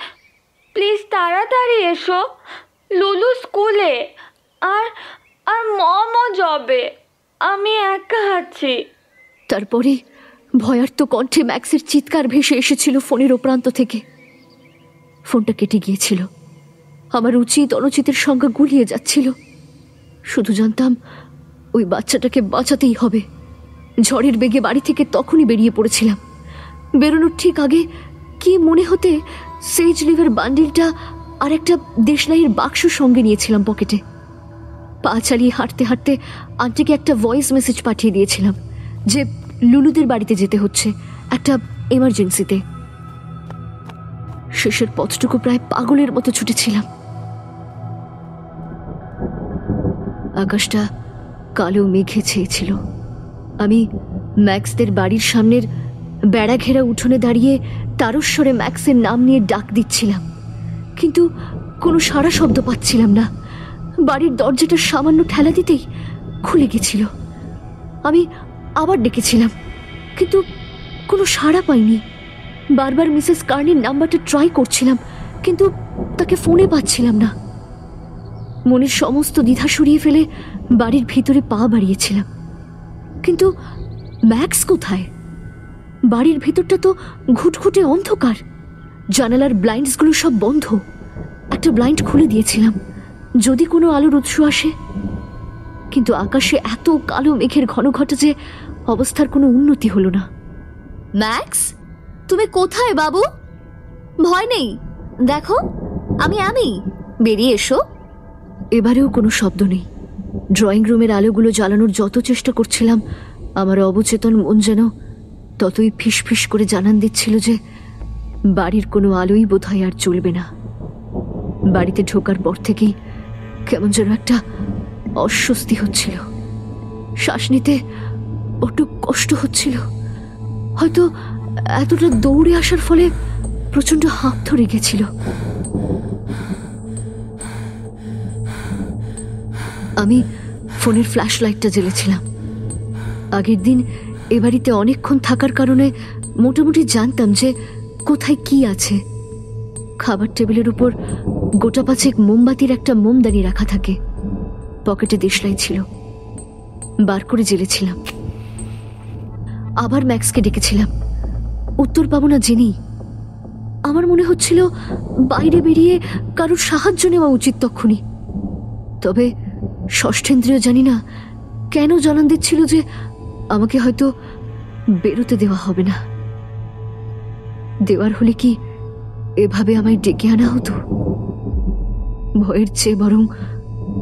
[SPEAKER 4] please তাড়াতাড়ি এসো, লুলু স্কুলে, আর মমও যাবে, আমি একা আছি।
[SPEAKER 2] তারপরে ভয়ার্ত কণ্ঠে ম্যাক্সের চিৎকার ভেসে এসেছিল ফোনের ওপ্রান্ত থেকে। ফোনটা কেটে গিয়েছিল। আমার উচিত অনুচিতের সংখ্যা গুলিয়ে যাচ্ছিল। শুধু জানতাম ওই বাচ্চাটাকে বাঁচাতেই হবে। ঝড়ের বেগে বাড়ি থেকে তখনই বেরিয়ে পড়েছিলাম। বেরোনোর ঠিক আগে কি মনে হতে সেজ লিভের বান্ডিলটা আর একটা দেশলাইয়ের বাক্স সঙ্গে নিয়েছিলাম পকেটে। পা চালিয়ে হাঁটতে হাঁটতে আন্টিকে একটা ভয়েস মেসেজ পাঠিয়ে দিয়েছিলাম যে লুলুদের বাড়িতে যেতে হচ্ছে একটা এমার্জেন্সিতে। শেষের পথটুকু প্রায় পাগলের মতো ছুটেছিলাম। আকাশটা কালো মেঘে ছেয়েছিল। আমি ম্যাক্সদের বাড়ির সামনের বেড়া ঘেরা উঠোনে দাঁড়িয়ে তারস্বরে ম্যাক্সের নাম নিয়ে ডাক দিচ্ছিলাম, কিন্তু কোনো সাড়া শব্দ পাচ্ছিলাম না। বাড়ির দরজাটা সামান্য ঠেলা দিতেই খুলে গেছিল। আমি আবার ডেকেছিলাম, কিন্তু কোনো সাড়া পাইনি। বারবার মিসেস কার্নির নাম্বারটা ট্রাই করছিলাম, কিন্তু তাকে ফোনে পাচ্ছিলাম না। মনের সমস্ত দ্বিধা সরিয়ে ফেলে বাড়ির ভিতরে পা বাড়িয়েছিলাম, কিন্তু ম্যাক্স কোথায়? বাড়ির ভিতরটা তো ঘুটঘুটে অন্ধকার। জানালার ব্লাইন্ডসগুলো সব বন্ধ। একটা ব্লাইন্ড খুলে দিয়েছিলাম যদি কোনো আলোর উৎস আসে, কিন্তু আকাশে এত কালো মেঘের ঘনঘটা যে অবস্থার কোনো উন্নতি হলো না। ম্যাক্স, তুমি কোথায় বাবু? ভয় নেই, দেখো আমি বেরিয়ে এসো। এবারেও কোনো শব্দ নেই। ড্রয়িং রুমের আলোগুলো জ্বালানোর যত চেষ্টা করছিলাম, আমার অবচেতন মন যেন ততই ফিসফিস করে জানান দিচ্ছিল যে বাড়ির কোনো আলোই বোধহয় আর চলবে না। বাড়িতে ঢোকার পর থেকেই কেমন যেন একটা অস্বস্তি হচ্ছিল। শ্বাস নিতে বড্ড কষ্ট হচ্ছিল। হয়তো এতটা দৌড়ে আসার ফলে প্রচন্ড হাঁপ ধরে গেছিল। আমি ফোনের ফ্ল্যাশ লাইটটা জ্বেলেছিলাম। আগের দিন এ বাড়িতে অনেকক্ষণ থাকার কারণে মোটামুটি জানতাম যে কোথায় কি আছে। খাবার টেবিলের উপর গোটা পাঁচেক মোমবাতির একটা মোমদানি রাখা থাকে। পকেটে দেশলাই ছিল, বার করে জ্বেলেছিলাম। আবার ম্যাক্সকে ডেকেছিলাম, উত্তর পাবো না জেনেই। আমার মনে হচ্ছিল বাইরে বেরিয়ে কারোর সাহায্য নেওয়া উচিত তক্ষুনি। তবে ষষ্ঠেন্দ্রিয় জানি না কেন জানান দিচ্ছিল যে আমাকে হয়তো বেরোতে দেওয়া হবে না। দেওয়ার হলে কি এভাবে আমায় ডেকে আনা হতো? ভয়ের চেয়ে বরং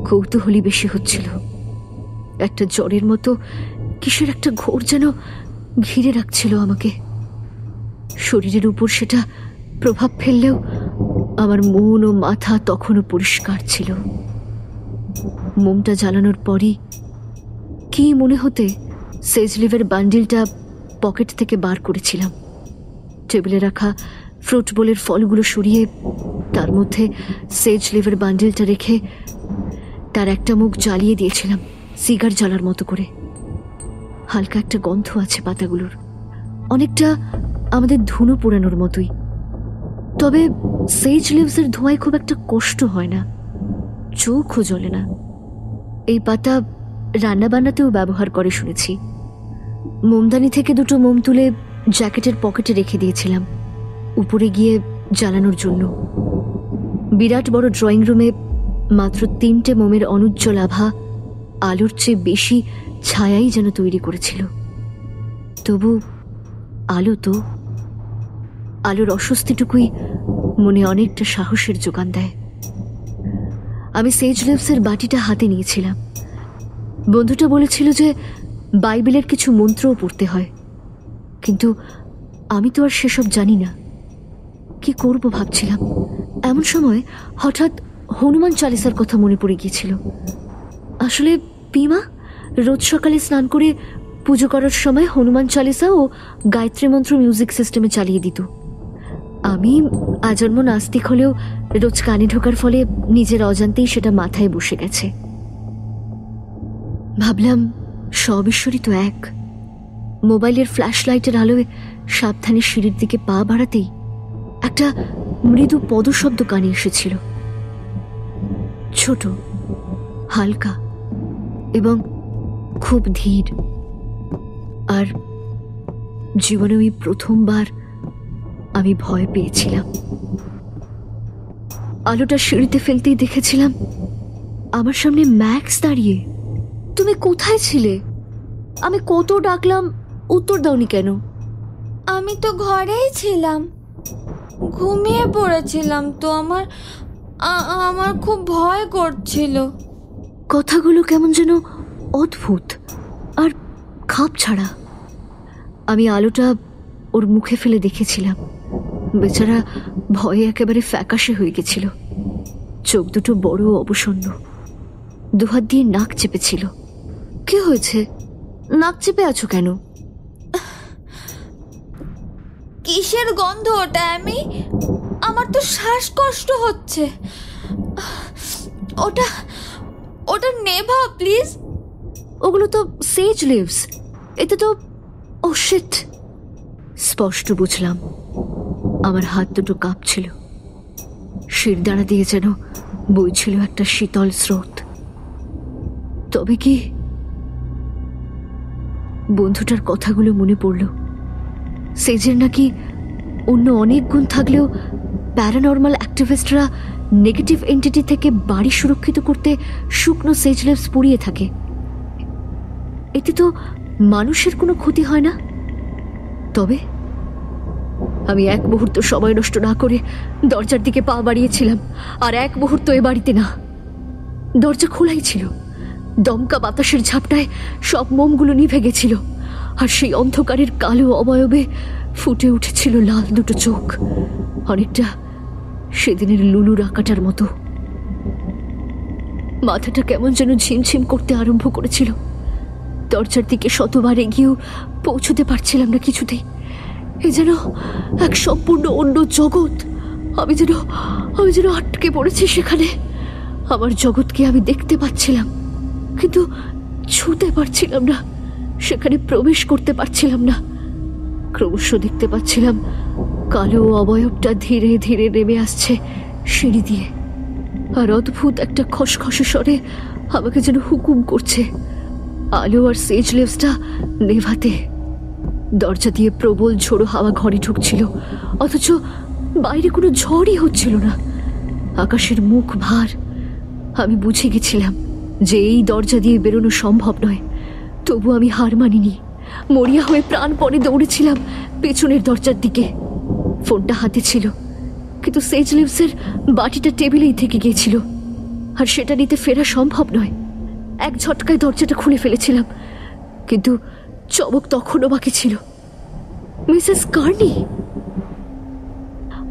[SPEAKER 2] কৌতূহলী বেশি হচ্ছিল। একটা জ্বরের মতো কিসের একটা ঘোর যেন ঘিরে রাখছিল আমাকে। শরীরের উপর সেটা প্রভাব ফেললেও আমার মন ও মাথা তখনও পরিষ্কার ছিল। মোমটা জ্বালানোর পরই কি মনে হতে সেজ লিভের বান্ডিলটা পকেট থেকে বার করেছিলাম। টেবিলে রাখা ফ্রুট বোলের ফলগুলো সরিয়ে তার মধ্যে সেজ লিভের বান্ডিলটা রেখে তার একটা মুখ জ্বালিয়ে দিয়েছিলাম। সিগার জ্বালার মতো করে। হালকা একটা গন্ধ আছে পাতাগুলোর, অনেকটা আমাদের ধুনো পোড়ানোর মতোই। তবে সেজ লিভসের ধোঁয়ায় খুব একটা কষ্ট হয় না, চোখও জ্বলে না। এই পাতা রান্নাবান্নাতেও ব্যবহার করে শুনেছি। মোমদানি থেকে দুটো মোম তুলে জ্যাকেটের পকেটে রেখে দিয়েছিলাম উপরে গিয়ে জ্বালানোর জন্য। বিরাট বড় ড্রয়িং রুমে মাত্র 3টে মোমের অনুজ্জ্বল আভা আলোর চেয়ে বেশি ছায়াই যেন তৈরি করেছিল। তবু আলোর অস্বস্তিটুকুই মনে অনেকটা সাহসের যোগান দেয়। আমি সেজ লিভসের বাটিটা হাতে নিয়েছিলাম। বন্ধুটা বলেছিল যে বাইবেলের কিছু মন্ত্রও পড়তে হয়, কিন্তু আমি তো আর সেসব জানি না। কি করব ভাবছিলাম, এমন সময় হঠাৎ হনুমান চালিসার কথা মনে পড়ে গিয়েছিল। আসলে পিমা রোজ সকালে স্নান করে পুজো করার সময় হনুমান চালিসা ও গায়ত্রী মন্ত্র মিউজিক সিস্টেমে চালিয়ে দিত। আমি আজন্ম নাস্তিক হলেও রোজ কানে ঢোকার ফলে নিজের অজান্তেই সেটা মাথায় বসে গেছে। ভাবলাম সব ঈশ্বরই তো এক। মোবাইলের ফ্ল্যাশ লাইটের আলোয় সাবধানে সিঁড়ির দিকে পা বাড়াতেই একটা মৃদু পদশব্দ কানে এসেছিল, ছোট, হালকা এবং খুব ধীর। আর জীবনে ওই প্রথমবার আমি ভয় পেয়েছিলাম। আলোটা সিঁড়িতে ফেলতেই দেখেছিলাম আমার সামনে ম্যাক্স দাঁড়িয়ে। তুমি কোথায় ছিলে? আমি কত ডাকলাম, উত্তর দাওনি কেন?
[SPEAKER 4] আমি তো ঘরেই ছিলাম, ঘুমিয়ে পড়েছিলাম তো। আমার খুব ভয় করছিল।
[SPEAKER 2] কথাগুলো কেমন যেন অদ্ভুত আর খাপ ছাড়া। আমি আলোটা ওর মুখে ফেলে দেখেছিলাম। বেচারা ভয়ে একেবারে ফ্যাকাশে হয়ে গেছিল, চোখ দুটো বড় অবসন্ন, দুহাত দিয়ে নাক চেপেছিল। কি হয়েছে? নাক চেপে আছো কেন?
[SPEAKER 4] কিসের গন্ধ ওটা? আমার তো শ্বাসকষ্ট হচ্ছে। ওটা নেভা প্লিজ।
[SPEAKER 2] ওগুলো তো সেজ লিভস, এতে তো। ও শিট! স্পষ্ট বুঝলাম আমার হাত দুটো কাঁপছিল। শিরদাঁড়া দিয়ে যেন বইছিল একটা শীতল স্রোত। তবে কি বন্ধুটার কথাগুলো মনে পড়ল। সেজের নাকি অন্য অনেক গুণ থাকলেও প্যারানর্মাল অ্যাক্টিভিস্টরা নেগেটিভ এন্টিটি থেকে বাড়ি সুরক্ষিত করতে শুকনো সেজ লিভস পুড়িয়ে থাকে। এতে তো মানুষের কোনো ক্ষতি হয় না। তবে আমি এক মুহূর্ত সময় নষ্ট না করে দরজার দিকে পা বাড়িয়েছিলাম। আর এক মুহূর্ত এ বাড়িতে না, দরজা খোলাই ছিল। দমকা বাতাসের ঝাপটায় সব মোমগুলো নিভে গেছিল, আর সেই অন্ধকারের কালো অবয়বে ফুটে উঠেছিল লাল দুটো চোখ, অনেকটা সেদিনের লুলুর আঁকাটার মতো। মাথাটা কেমন যেন ঝিমঝিম করতে আরম্ভ করেছিল। দরজার দিকে শতবার এগিয়েও পৌঁছতে পারছিলাম না কিছুতেই। এ যেন এক সম্পূর্ণ অন্য জগৎ। আমি যেন আটকে পড়েছি সেখানে। আমার জগৎকে আমি দেখতে পাচ্ছিলাম, কিন্তু ছুঁতে পারছিলাম না, সেখানে প্রবেশ করতে পারছিলাম না। ক্রমশ দেখতে পাচ্ছিলাম কালো অবয়বটা ধীরে ধীরে নেমে আসছে সিঁড়ি দিয়ে, আর অদ্ভুত একটা খসখসে স্বরে আমাকে যেন হুকুম করছে আলো আর সেজ লিভসটা নেভাতে। দরজা দিয়ে প্রবল ঝোড়ো হাওয়া ঘরে ঢুকছিল, অথচ বাইরে কোনো ঝড়ই হচ্ছিল না। আকাশের মুখ ভার। আমি বুঝে গেছিলাম যে এই দরজা দিয়ে বেরোনো সম্ভব নয়। তবু আমি হার মানিনি। মরিয়া হয়ে প্রাণপণে দৌড়েছিলাম পেছনের দরজার দিকে। ফোনটা হাতে ছিল, কিন্তু সেজ লিভসের বাটিটা টেবিলেই থেকে গিয়েছিল, আর সেটা নিতে ফেরা সম্ভব নয়। এক ঝটকায় দরজাটা খুলে ফেলেছিলাম, কিন্তু চমক তখনও বাকি ছিল। Mrs Carney!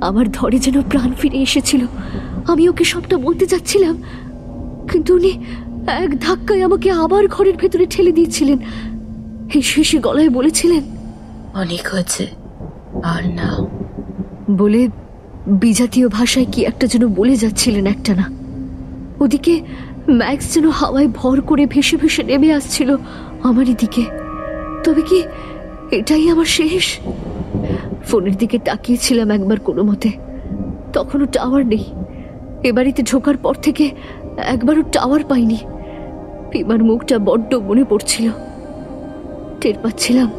[SPEAKER 2] আমার ধরে যেন প্রাণ ফিরে এসেছিল। আমি ওকে সবটা বলতে যাচ্ছিলাম, কিন্তু উনি এক ধাক্কায় আমাকে আবার ঘরের ভেতরে ঠেলে দিয়েছিলেন। হেসে গলায় বলেছিলেন,
[SPEAKER 5] অনেক হয়েছে, আর না।
[SPEAKER 2] বলে বিজাতীয় ভাষায় কি একটা যেন বলে যাচ্ছিলেন একটানা। ওদিকে ম্যাক্স যেন হাওয়ায় ভর করে ভেসে ভেসে নেমে আসছিল আমারই দিকে। তবে কি এটাই আমার শেষ? ফোনের দিকে তাকিয়েছিলাম একবার কোনো মতে, তখনও টাওয়ার নেই। এ বাড়িতে ঢোকার পর থেকে একবারও টাওয়ার পাইনি। পিমার মুখটা বড্ড মনে পড়ছিল। টের পাচ্ছিলাম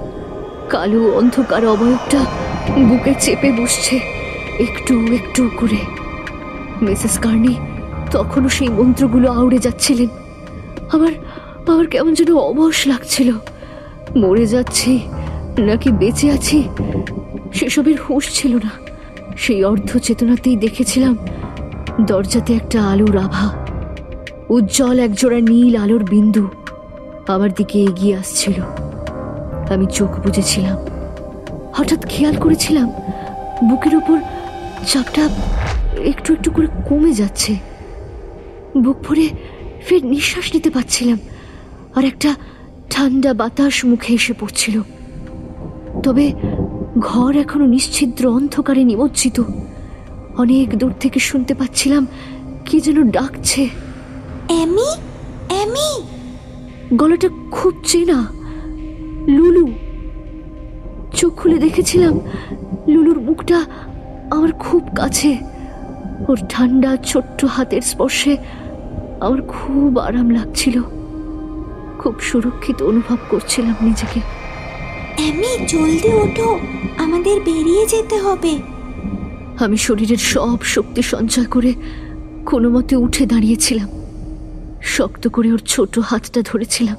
[SPEAKER 2] কালো অন্ধকার অবয়বটা বুকে চেপে বসছে একটু একটু করে। মিসেস কার্নি তখনও সেই মন্ত্রগুলো আউড়ে যাচ্ছিলেন। আমার কেমন যেন অবশ লাগছিল। মরে যাচ্ছি নাকি বেঁচে আছি সেসবের হুঁশ ছিল না। সেই অর্ধ চেতনাতেই দেখেছিলাম দরজাতে একটা আলোর আভা, উজ্জ্বল একজোড়া নীল আলোর বিন্দু আমার দিকে এগিয়ে আসছিল। আমি চোখ বুজেছিলাম। হঠাৎ খেয়াল করেছিলাম বুকের উপর চাপটা একটু একটু করে কমে যাচ্ছে। বুক ভরে ফের নিঃশ্বাস নিতে পারছিলাম, আর একটা ঠান্ডা বাতাস মুখে এসে পড়ছিল। তবে ঘর এখনো নিশ্ছিদ্র অন্ধকারে নিমজ্জিত। অনেক দূর থেকে শুনতে পাচ্ছিলাম কি যেন ডাকছে,
[SPEAKER 3] অ্যামি, অ্যামি।
[SPEAKER 2] গলাটা খুব চেনা, লুলু। চোখ খুলে দেখেছিলাম লুলুর মুখটা আমার খুব কাছে। ওর ঠান্ডা ছোট্ট হাতের স্পর্শে আমার খুব আরাম লাগছিল। খুব সুরক্ষিত অনুভব করছিলাম নিজেকে।
[SPEAKER 3] অ্যামি, জলদি ওঠো, আমাদের বেরিয়ে যেতে হবে।
[SPEAKER 2] আমি শরীরের সব শক্তি সঞ্চয় করে কোনো মতে উঠে দাঁড়িয়েছিলাম। শক্ত করে ওর ছোট হাতটা ধরেছিলাম।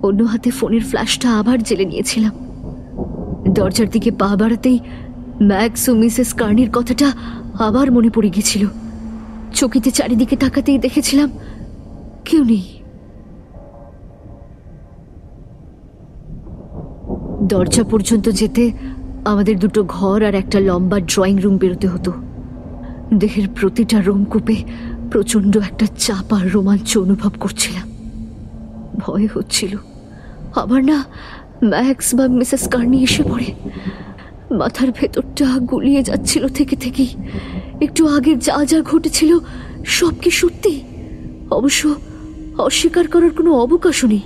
[SPEAKER 2] অন্য হাতে ফোনের ফ্ল্যাশটা আবার জেলে নিয়েছিলাম। দরজার দিকে পা বাড়াতেই ম্যাক্স ও মিসেস কার্নির কথাটা আবার মনে পড়ে গেছিল। চকিতে চারিদিকে তাকাতেই দেখেছিলাম কেউ নেই। দরজা পর্যন্ত যেতে আমাদের দুটো ঘর আর একটা লম্বা ড্রয়িং রুম বেরোতে হতো। দেহের প্রতিটা রোমকূপে প্রচন্ড একটা চাপ আর রোমাঞ্চ অনুভব করছিলাম। ভয় হচ্ছিল আবার না ম্যাক্স বা মিসেস কার্নি এসে পড়ে। মাথার ভেতরটা গুলিয়ে যাচ্ছিল থেকে থেকেই। একটু আগে যা যা ঘটেছিল সব কি সত্যি? অবশ্য অস্বীকার করার কোনো অবকাশও নেই।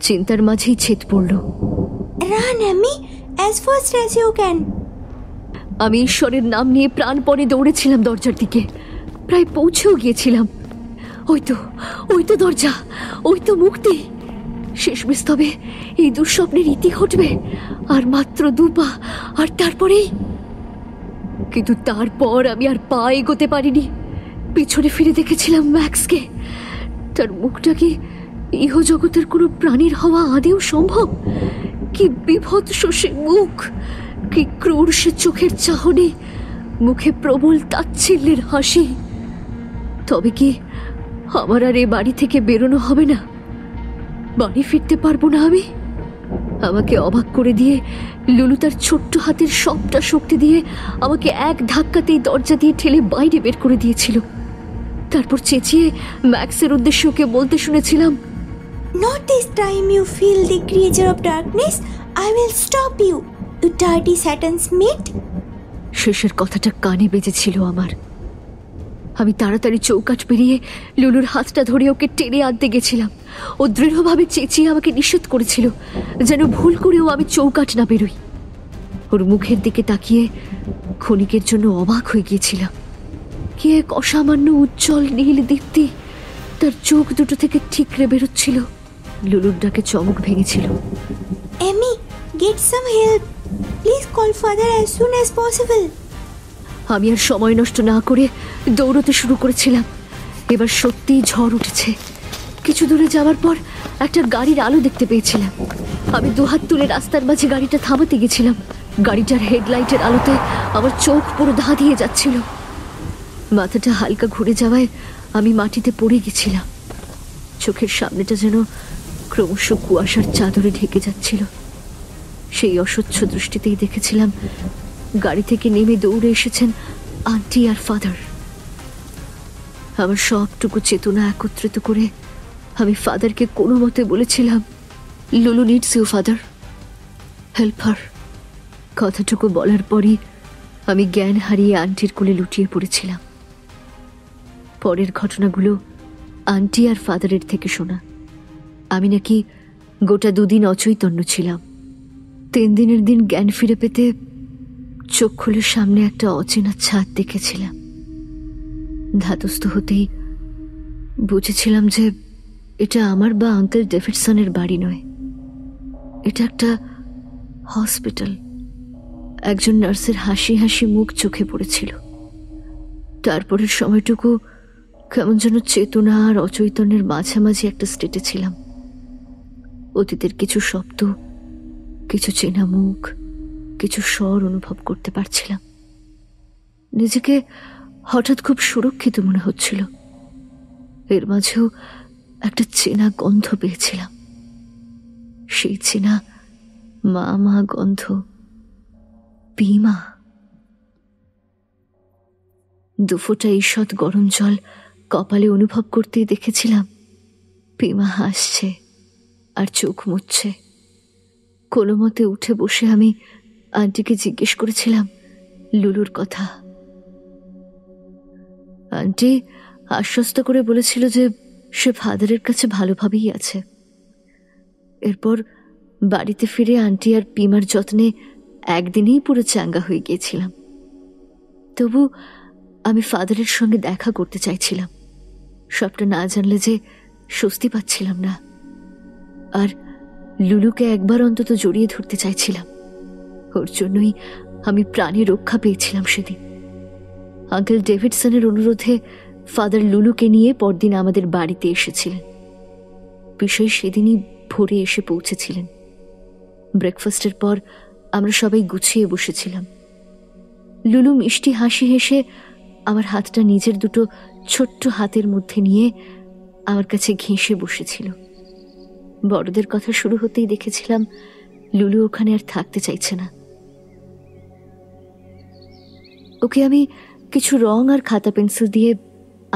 [SPEAKER 2] চিন্তার মাঝেই ছেদ পড়ল।
[SPEAKER 3] Run অ্যামি, as fast as you can.
[SPEAKER 2] আমি ঈশ্বরের নাম নিয়ে প্রাণপণে দৌড়েছিলাম দরজার দিকে। প্রায় পৌঁছেও গিয়েছিলাম। ওই তো দরজা, ওই তো মুক্তি। শেষমেশ তবে এই দুঃস্বপ্নের ইতি ঘটবে। আর মাত্র 2 পা, আর তারপরেই। কিন্তু তারপর আমি আর পা এগোতে পারিনি। পিছনে ফিরে দেখেছিলাম ম্যাক্সকে। তার মুখটা কি ইহজগতের কোনো প্রাণীর হওয়া আদেও সম্ভব? কি বিভৎস সে মুখ, কি ক্রূর সে চোখের চাহনি, মুখে প্রবল তাচ্ছিল্যের হাসি। তবে কি আমার আর এ বাড়ি থেকে বেরোনো হবে না? বাড়ি ফিরতে পারবো না আমি? আমাকে অবাক করে দিয়ে লুলু তার ছোট্ট হাতের সবটা শক্তি দিয়ে আমাকে এক ধাক্কাতেই দরজা দিয়ে ঠেলে বাইরে বের করে দিয়েছিল। তারপর চেঁচিয়ে ম্যাক্সের উদ্দেশ্যে ওকে বলতে শুনেছিলাম,
[SPEAKER 3] Not this time you feel the creature of darkness. I will stop you, you dirty Satan's mate.
[SPEAKER 2] শেষের কথাটা কানে বেজেছিল আমার। আমি তাড়াতাড়ি চৌকাঠ পেরিয়ে লুলুর হাতটা ধরে ওকে টেনে আনতে গেছিলাম। ও দৃঢ়ভাবে চেঁচিয়ে আমাকে নিষেধ করেছিল যেন ভুল করেও আমি চৌকাঠ না বেরোই। ওর মুখের দিকে তাকিয়ে ক্ষণিকের জন্য অবাক হয়ে গিয়েছিলাম। কি এক অসামান্য উজ্জ্বল নীল দীপ্তি তার চোখ দুটো থেকে ঠিকরে বেরোচ্ছিল। লুলুর ডাকে চমক ভেঙেছিল।
[SPEAKER 3] Amy, get some help. Please call father as soon as possible.
[SPEAKER 2] আমি আর সময় নষ্ট না করে দৌড়তে শুরু করেছিলাম। এবার সত্যিই ঝড় উঠেছে। কিছু দূরে যাওয়ার পর একটা গাড়ির আলো দেখতে পেয়েছিলাম। আমি দুহাত তুলে রাস্তার মাঝে গাড়িটা থামাতে গেছিলাম। গাড়িটার হেডলাইটের আলোতে আমার চোখ পুরো ধাঁধিয়ে যাচ্ছিল। মাথাটা হালকা ঘুরে যাওয়ায় আমি মাটিতে পড়ে গেছিলাম। চোখের সামনেটা যেন ক্রমশ কুয়াশার চাদরে ঢেকে যাচ্ছিল। সেই অস্বচ্ছ দৃষ্টিতেই দেখেছিলাম গাড়ি থেকে নেমে দৌড়ে এসেছেন আন্টি আর ফাদার। আমার সবটুকু চেতনা একত্রিত করে আমি ফাদারকে কোনো মতে বলেছিলাম, Lulu needs you father, help her. কথাটুকু বলার পরই আমি জ্ঞান হারিয়ে আন্টির কোলে লুটিয়ে পড়েছিলাম। পরের ঘটনাগুলো আন্টি আর ফাদারের থেকে শোনা। আমি নাকি গোটা 2 দিন অচৈতন্য ছিলাম। 3 দিনের দিন জ্ঞান ফিরে পেতে চোখ খুলে সামনে একটা অচেনা ছাদ দেখেছিলাম। ধাতস্থ হতেই বুঝেছিলাম যে এটা আমার বা আঙ্কেল ডেভিডসনের বাড়ি নয়, এটা একটা হসপিটাল। একজন নার্সের হাসি হাসি মুখ চোখে পড়েছিল। তারপরের সময়টুকু কেমন যেন চেতনা আর অচৈতন্যের মাঝামাঝি একটা স্টেটে ছিলাম। অতীতের কিছু শব্দ, কিছু চেনা মুখ, কিছু স্বর অনুভব করতে পারছিলাম। নিজেকে হঠাৎ খুব সুরক্ষিত মনে হচ্ছিল। এর মাঝেও একটা চেনা গন্ধ পেয়েছিলাম, সেই চেনা মা মা গন্ধ, পিমা। 2 ফোঁটা ঈষৎ গরম জল কপালে অনুভব করতেই দেখেছিলাম পিমা হাসছে আর চোখ মুছছে। কোনো মতে উঠে বসে আমি আন্টিকে জিজ্ঞেস করেছিলাম লুলুর কথা। আন্টি আশ্বস্ত করে বলেছিল যে সে ফাদারের কাছে ভালোভাবেই আছে। এরপর বাড়িতে ফিরে আন্টি আর পিমার যত্নে একদিনেই পুরো চাঙ্গা হয়ে গিয়েছিলাম। তবু আমি ফাদারের সঙ্গে দেখা করতে চাইছিলাম। সবটা না জানলে যে স্বস্তি পাচ্ছিলাম না। আর লুলুকে একবার অন্তত জড়িয়ে ধরতে চাইছিলাম। ওর জন্যই আমি প্রাণে রক্ষা পেয়েছিলাম সেদিন। আঙ্কেল ডেভিডসনের অনুরোধে ফাদার লুলুকে নিয়ে পরদিন আমাদের বাড়িতে এসেছিলেন। বিষয় সেদিনই ভোরে এসে পৌঁছেছিলেন। ব্রেকফাস্টের পর আমরা সবাই গুছিয়ে বসেছিলাম। লুলু মিষ্টি হাসি হেসে আমার হাতটা নিজের 2 ছোট্ট হাতের মধ্যে নিয়ে আমার কাছে ঘেঁষে বসেছিল। বড়দের কথা শুরু হতেই দেখেছিলাম লুলু ওখানে আর থাকতে চাইছে না। ওকে আমি কিছু রং আর খাতা পেন্সিল দিয়ে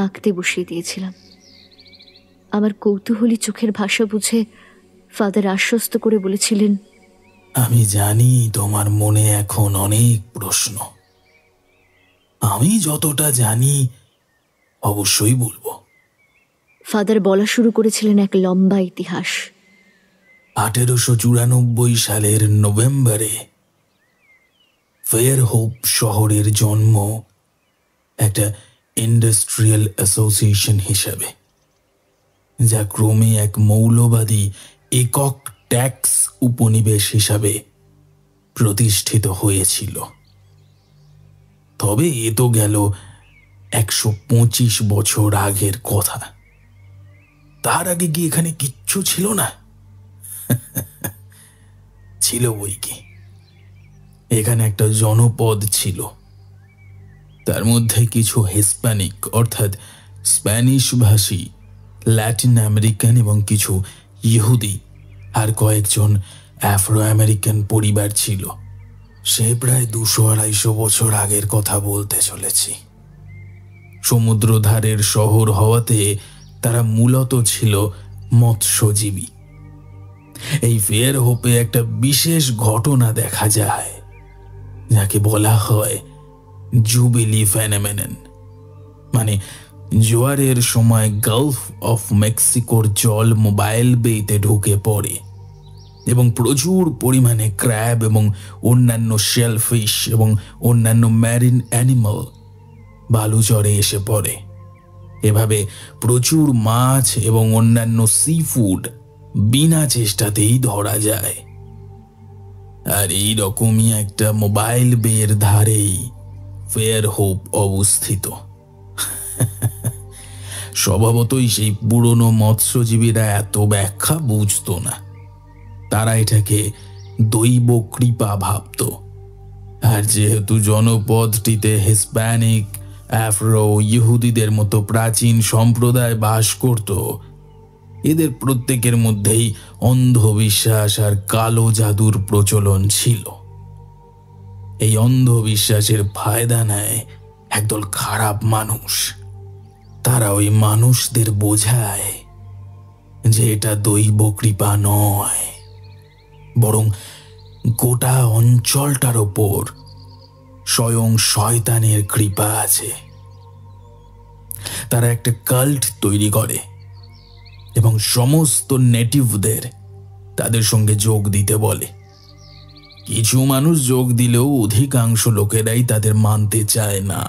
[SPEAKER 2] আঁকতে বসিয়ে দিয়েছিলাম। আমার কৌতূহলী চোখের ভাষা বুঝে ফাদার আশ্বস্ত করে বলেছিলেন,
[SPEAKER 8] আমি জানি তোমার মনে এখন অনেক প্রশ্ন। আমি যতটা জানি অবশ্যই বলবো।
[SPEAKER 2] ফাদার বলা শুরু করেছিলেন এক লম্বা ইতিহাস।
[SPEAKER 8] 1894 সালের নভেম্বরে ফেয়ারহোপ শহরের জন্ম একটা ইন্ডাস্ট্রিয়াল অ্যাসোসিয়েশন হিসাবে, যা ক্রমে এক মৌলবাদী একক ট্যাক্স উপনিবেশ হিসাবে প্রতিষ্ঠিত হয়েছিল। তবে এ তো গেল 125 বছর আগের কথা। তার আগে কি এখানে কিচ্ছু ছিল না? ছিল বই কি। এখানে একটা জনপদ ছিল, তার মধ্যে কিছু হিস্প্যানিক অর্থাৎ স্প্যানিশ ভাষী, ল্যাটিন আমেরিকান এবং কিছু ইহুদি আর কয়েকজন আফ্রো আমেরিকান পরিবার ছিল। সে প্রায় 200-250 বছর আগের কথা বলতে চলেছি। সমুদ্রধারের শহর হওয়াতে তারা মূলত ছিল মৎস্যজীবী। এই ফেয়ারহোপে একটা বিশেষ ঘটনা দেখা যায়, যাকে বলা হয় জুবিলি ফেনোমেনন। মানে জোয়ারের সময় গালফ অফ মেক্সিকোর জল মোবাইল বেইতে ঢুকে পড়ে এবং প্রচুর পরিমাণে ক্র্যাব এবং অন্যান্য শেলফিশ এবং অন্যান্য ম্যারিন অ্যানিমাল বালুচরে এসে পড়ে। এভাবে প্রচুর মাছ এবং অন্যান্য সি ফুড বিনা চেষ্টাতেই ধরা যায়। আর এই রকমই একটা মোবাইল বের ধারেই ফেয়ারহোপ অবস্থিত। স্বভাবতই সেই পুরনো মৎস্যজীবীরা এত ব্যাখ্যা বুঝতো না। তারা এটাকে দৈব কৃপা ভাবত। আর যেহেতু জনপদটিতে হিস্প্যানিক, আফ্রো, ইহুদিদের মতো প্রাচীন সম্প্রদায় বাস করত, এদের প্রত্যেকের মধ্যেই অন্ধবিশ্বাস আর কালো জাদুর প্রচলন ছিল। এই অন্ধবিশ্বাসের ফায়দা নেয় একদল খারাপ মানুষ। তারা ওই মানুষদের বোঝায় যে এটা দৈব কৃপা নয়, বরং গোটা অঞ্চলটার ওপর স্বয়ং শয়তানের কৃপা আছে। তারা একটা কাল্ট তৈরি করে এবং সমস্ত নেটিভদের তাদের সঙ্গে যোগ দিতে বলে। কিছু মানুষ যোগ দিলেও অধিকাংশ লোকেরাই তাদের মানতে চায় না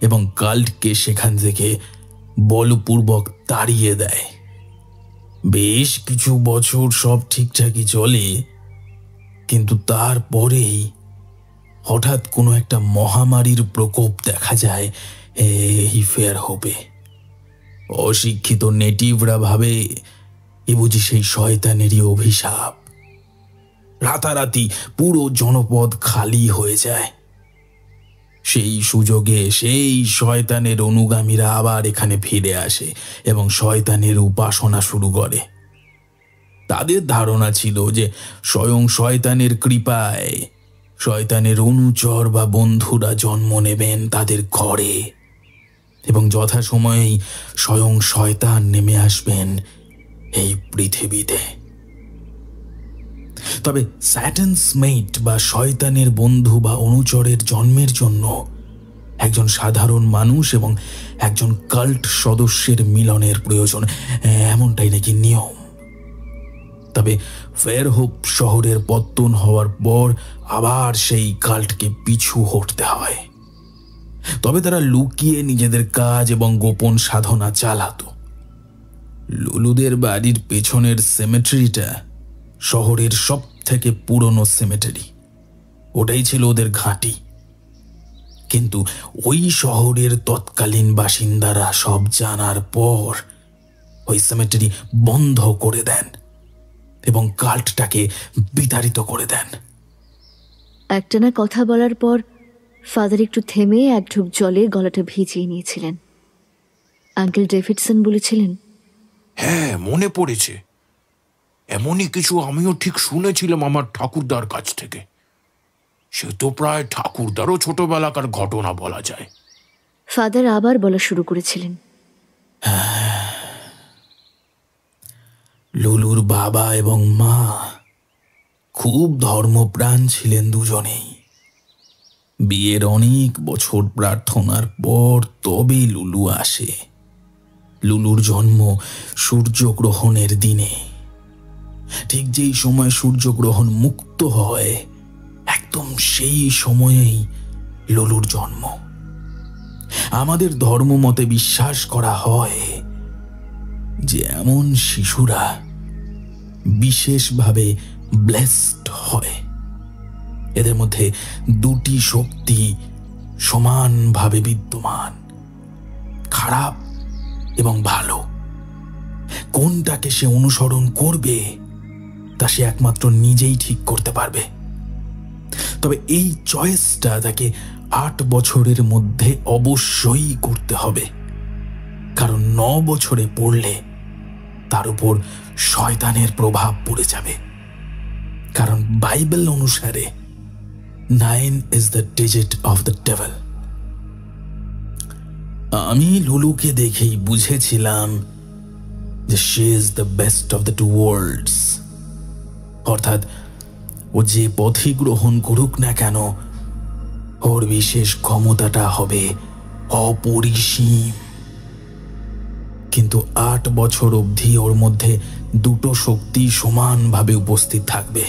[SPEAKER 8] এবং কাল্টকে সেখান থেকে বলপূর্বক তাড়িয়ে দেয়। বেশ কিছু বছর সব ঠিকঠাকই চলে, কিন্তু তারপরেই হঠাৎ কোনো একটা মহামারীর প্রকোপ দেখা যায় এই ফেয়ারহোপে। অশিক্ষিত নেটিভরা ভাবে এ বুঝি সেই শয়তানেরই অভিশাপ। রাতারাতি পুরো জনপদ খালি হয়ে যায়। সেই সুযোগে সেই শয়তানের অনুগামীরা আবার এখানে ফিরে আসে এবং শয়তানের উপাসনা শুরু করে। তাদের ধারণা ছিল যে স্বয়ং শয়তানের কৃপায় শয়তানের অনুচর বা বন্ধুরা জন্ম নেবেন তাদের ঘরে এবং যথাসময়েই স্বয়ং শয়তান নেমে আসবেন এই পৃথিবীতে। তবে স্যাটানস মেট বা শয়তানের বন্ধু বা অনুচরের জন্মের জন্য একজন সাধারণ মানুষ এবং একজন কাল্ট সদস্যের মিলনের প্রয়োজন, এমনটাই নাকি নিয়ম। তবে ফেয়ারহোপ শহরের পত্তন হওয়ার পর আবার সেই কাল্টকে পিছু হটতে হয়। তবে তারা লুকিয়ে নিজেদের কাজ এবং গোপন সাধনা চালাতো। লুলুদের বাড়ির পেছনের সেমেটারিটা শহরের সব থেকে পুরনো সেমেটারি, ওটাই ছিল ওদের ঘাঁটি। কিন্তু ওই শহরের তৎকালীন বাসিন্দারা সব জানার পর ওই সেমেটারি বন্ধ করে দেন এবং কাল্টটাকে বিতাড়িত করে দেন।
[SPEAKER 2] একটানা কথা বলার পর ফাদার একটু থেমে এক ঢুক জলে গলাটা ভিজিয়ে নিয়েছিলেন। আঙ্কেল ডেভিডসন বলেছিলেন,
[SPEAKER 7] হ্যাঁ, মনে পড়েছে। এমনই কিছু আমিও ঠিক শুনেছিলাম আমার ঠাকুরদার কাছ থেকে। সে তো প্রায় ঠাকুরদারও ছোটবেলাকার ঘটনা বলা যায়।
[SPEAKER 2] ফাদার আবার বলা শুরু করেছিলেন,
[SPEAKER 8] লুলুর বাবা এবং মা খুব ধর্মপ্রাণ ছিলেন দুজনেই। বিয়ের অনেক বছর প্রার্থনার পর তবে লুলু আসে। লুলুর জন্ম সূর্যগ্রহণের দিনে। ঠিক যেই সময় সূর্যগ্রহণ মুক্ত হয়, একদম সেই সময়েই লুলুর জন্ম। আমাদের ধর্মমতে বিশ্বাস করা হয় যে এমন শিশুরা বিশেষভাবে ব্লেসড হয়। এদের মধ্যে দুটি শক্তি সমানভাবে বিদ্যমান, খারাপ এবং ভালো। কোনটাকে সে অনুসরণ করবে তা সে একমাত্র নিজেই ঠিক করতে পারবে। তবে এই চয়েসটা তাকে 8 বছরের মধ্যে অবশ্যই করতে হবে, কারণ 9 বছরে পড়লে তার উপর শয়তানের প্রভাব পড়ে যাবে। কারণ বাইবেল অনুসারে 9 is the digit of the devil। আমি লুলুকে দেখেই বুঝেছিলাম যে she is the best of the two worlds। অর্থাৎ ও যে পথই গ্রহণ করুক না কেন, ওর বিশেষ ক্ষমতাটা হবে অপরিসীম। কিন্তু 8 বছর অবধি ওর মধ্যে দুটো শক্তি সমানভাবে উপস্থিত থাকবে